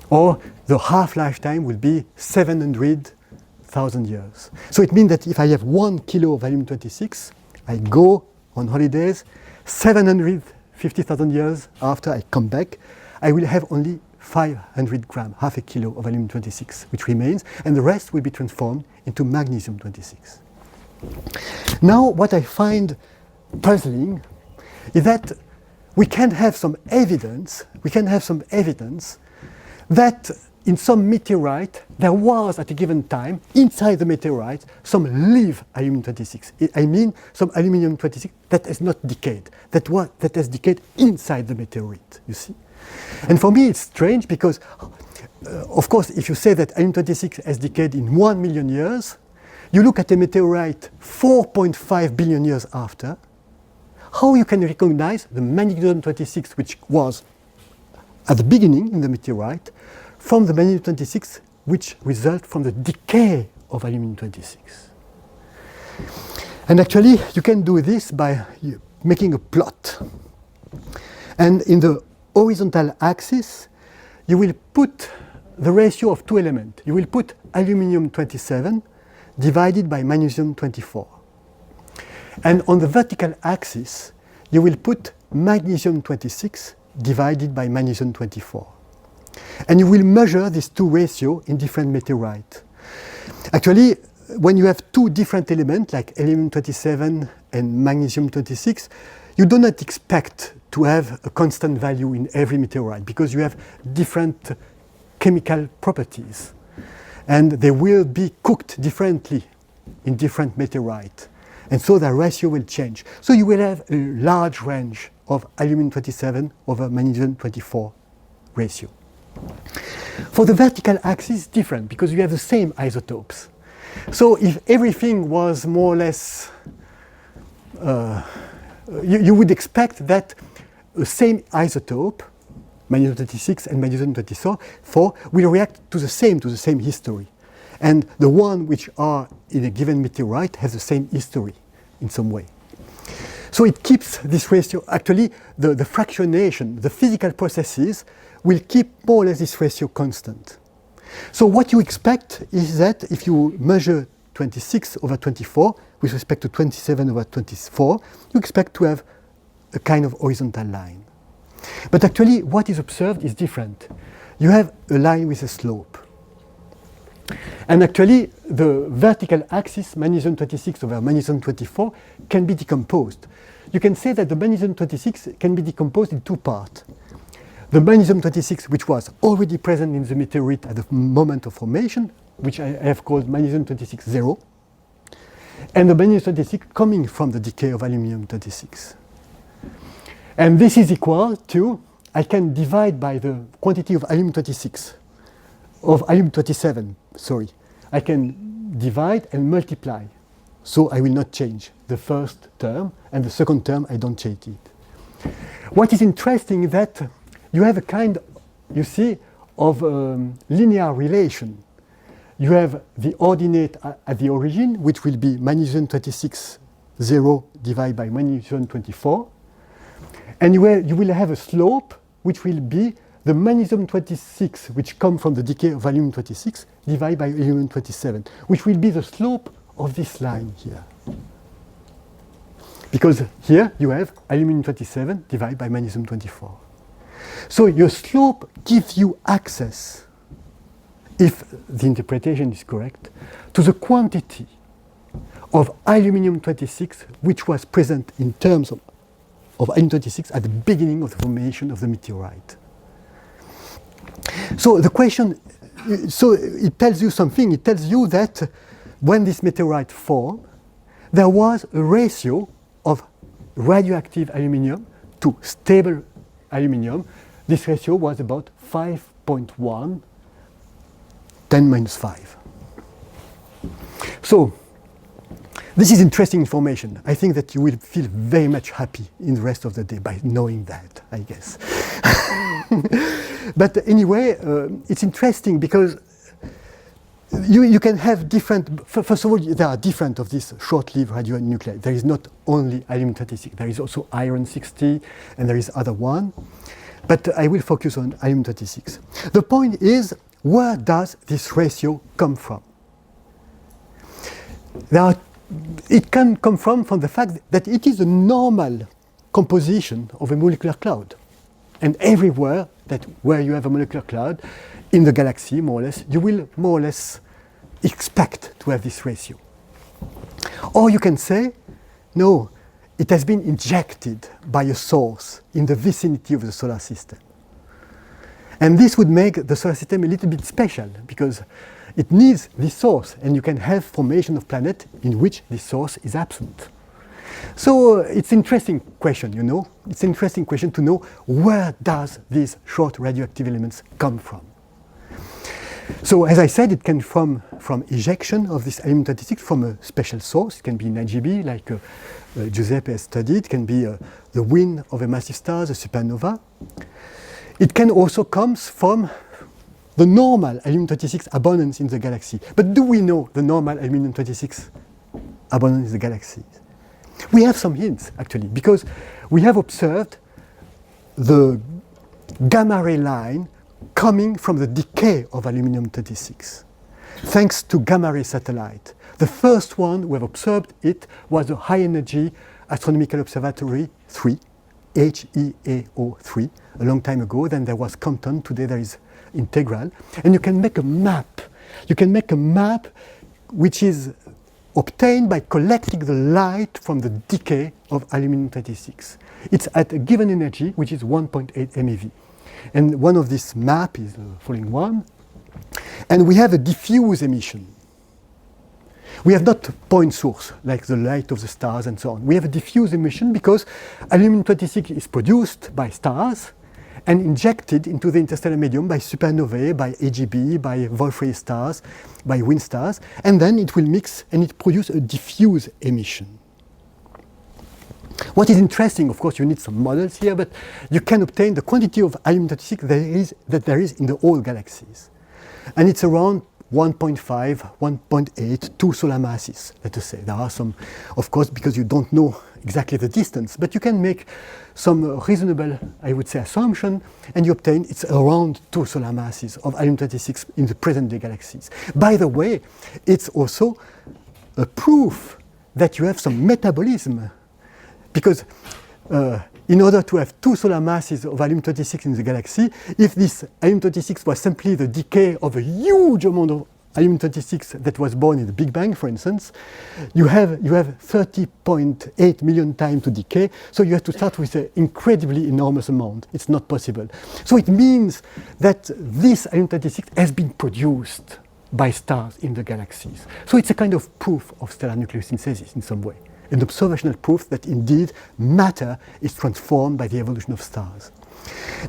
Or the half-lifetime will be 700,000 years. So it means that if I have 1 kilo of aluminium-26, I go on holidays, 750,000 years after I come back, I will have only 500 grams, half a kilo of aluminium-26, which remains, and the rest will be transformed into magnesium-26. Now, what I find puzzling is that we can have some evidence that in some meteorite, there was at a given time, inside the meteorite, some live aluminium-26. I mean, some aluminium-26 that has not decayed, that has decayed inside the meteorite, you see. And for me, it's strange because, of course, if you say that aluminium-26 has decayed in 1 million years, you look at a meteorite 4.5 billion years after, how you can recognize the magnesium-26, which was at the beginning in the meteorite, from the magnesium-26, which result from the decay of aluminium-26. And actually, you can do this by making a plot. And in the horizontal axis, you will put the ratio of two elements. You will put aluminium-27 divided by magnesium-24. And on the vertical axis, you will put magnesium-26 divided by magnesium 24. And you will measure these two ratios in different meteorites. Actually, when you have two different elements, like helium 27 and magnesium 26, you do not expect to have a constant value in every meteorite because you have different chemical properties. And they will be cooked differently in different meteorites. And so the ratio will change. So you will have a large range of aluminum 27 over magnesium 24 ratio. For the vertical axis, it's different because you have the same isotopes. So if everything was more or less, you would expect that the same isotope, magnesium 26 and magnesium 24, will react to the same history. And the one which are in a given meteorite has the same history in some way. So it keeps this ratio, actually the fractionation, the physical processes will keep more or less this ratio constant. So what you expect is that if you measure 26 over 24 with respect to 27 over 24, you expect to have a kind of horizontal line. But actually what is observed is different. You have a line with a slope. And actually the vertical axis, magnesium 26 over magnesium 24, can be decomposed. You can say that the magnesium 26 can be decomposed in two parts. The magnesium 26, which was already present in the meteorite at the moment of formation, which I have called magnesium 26 0, and the magnesium 26 coming from the decay of aluminum 26. And this is equal to, I can divide by the quantity of aluminum 26, of aluminum 27, sorry. I can divide and multiply, so I will not change the first term, and the second term I don't change it. What is interesting is that you have a kind, you see, of linear relation. You have the ordinate at the origin, which will be magnesium 26 0 divided by magnesium 24. And you will have a slope, which will be the magnesium 26, which comes from the decay of aluminum 26, divided by aluminum 27, which will be the slope of this line here. Because here you have aluminum 27 divided by magnesium 24. So your slope gives you access, if the interpretation is correct, to the quantity of aluminum 26 which was present in terms of aluminum 26 at the beginning of the formation of the meteorite. So the question, so it tells you something. It tells you that when this meteorite formed, there was a ratio of radioactive aluminium to stable aluminium. This ratio was about 5.1, 10 minus 5. So this is interesting information. I think that you will feel very much happy in the rest of the day by knowing that, I guess. But anyway, it's interesting because you can have different, first of all, there are different of these short-lived radionuclides. There is not only aluminum 36, there is also iron 60, and there is other one. But I will focus on aluminum 36. The point is, where does this ratio come from? It can come from the fact that it is a normal composition of a molecular cloud. And everywhere where you have a molecular cloud in the galaxy, more or less, you will more or less expect to have this ratio. Or you can say, no, it has been injected by a source in the vicinity of the solar system. And this would make the solar system a little bit special because it needs this source, and you can have formation of planet in which this source is absent. So it's an interesting question, you know. It's an interesting question to know where does these short radioactive elements come from. So as I said, it can come from ejection of this aluminum 26 from a special source. It can be an IGB, like Giuseppe has studied. It can be the wind of a massive star, a supernova. It can also come from the normal aluminum 26 abundance in the galaxy. But do we know the normal aluminum 26 abundance in the galaxy? We have some hints, actually, because we have observed the gamma ray line coming from the decay of aluminum 26, thanks to gamma ray satellite. The first one we have observed it was the High Energy Astronomical Observatory 3 HeAO3 a long time ago. Then there was Compton. Today there is integral. And you can make a map. You can make a map which is obtained by collecting the light from the decay of aluminum-26. It's at a given energy, which is 1.8 MeV. And one of this map is the following one. And we have a diffuse emission. We have not point source, like the light of the stars and so on. We have a diffuse emission because aluminum-26 is produced by stars and injected into the interstellar medium by supernovae, by AGB, by Wolf-Rayet stars, by wind stars, and then it will mix and it produces a diffuse emission. What is interesting, of course, you need some models here, but you can obtain the quantity of aluminum-26 that there is in the whole galaxies. And it's around 1.5, 1.8, 2 solar masses, let us say. There are some, of course, because you don't know exactly the distance, but you can make some reasonable, I would say, assumption, and you obtain it's around 2 solar masses of aluminum-26 in the present-day galaxies. By the way, it's also a proof that you have some metabolism, because in order to have 2 solar masses of aluminum-26 in the galaxy, if this aluminum-26 was simply the decay of a huge amount of aluminum-26 that was born in the Big Bang, for instance, you have 30.8 million times to decay, so you have to start with an incredibly enormous amount. It's not possible. So it means that this aluminum-26 has been produced by stars in the galaxies. So it's a kind of proof of stellar nucleosynthesis in some way. An observational proof that indeed matter is transformed by the evolution of stars.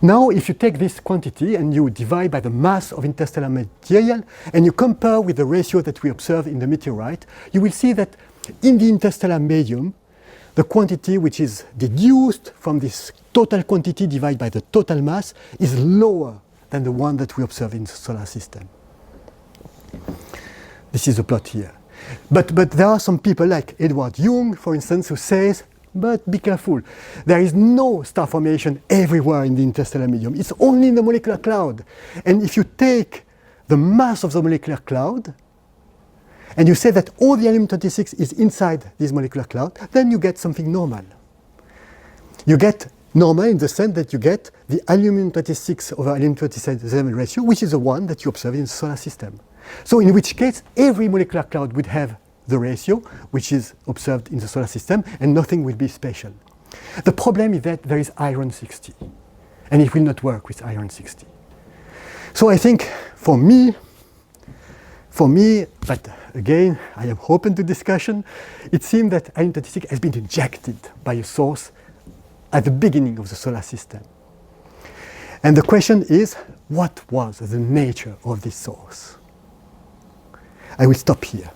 Now, if you take this quantity and you divide by the mass of interstellar material and you compare with the ratio that we observe in the meteorite, you will see that in the interstellar medium, the quantity which is deduced from this total quantity divided by the total mass is lower than the one that we observe in the solar system. This is the plot here. But there are some people like Edward Young, for instance, who says, but be careful, there is no star formation everywhere in the interstellar medium. It's only in the molecular cloud. And if you take the mass of the molecular cloud, and you say that all the aluminum-26 is inside this molecular cloud, then you get something normal. You get normal in the sense that you get the aluminum-26 over aluminum-27 ratio, which is the one that you observe in the solar system. So in which case, every molecular cloud would have the ratio, which is observed in the solar system, and nothing will be special. The problem is that there is iron-60, and it will not work with iron-60. So I think for me, but again, I am open to discussion, it seems that aluminum-26 has been injected by a source at the beginning of the solar system. And the question is, what was the nature of this source? I will stop here.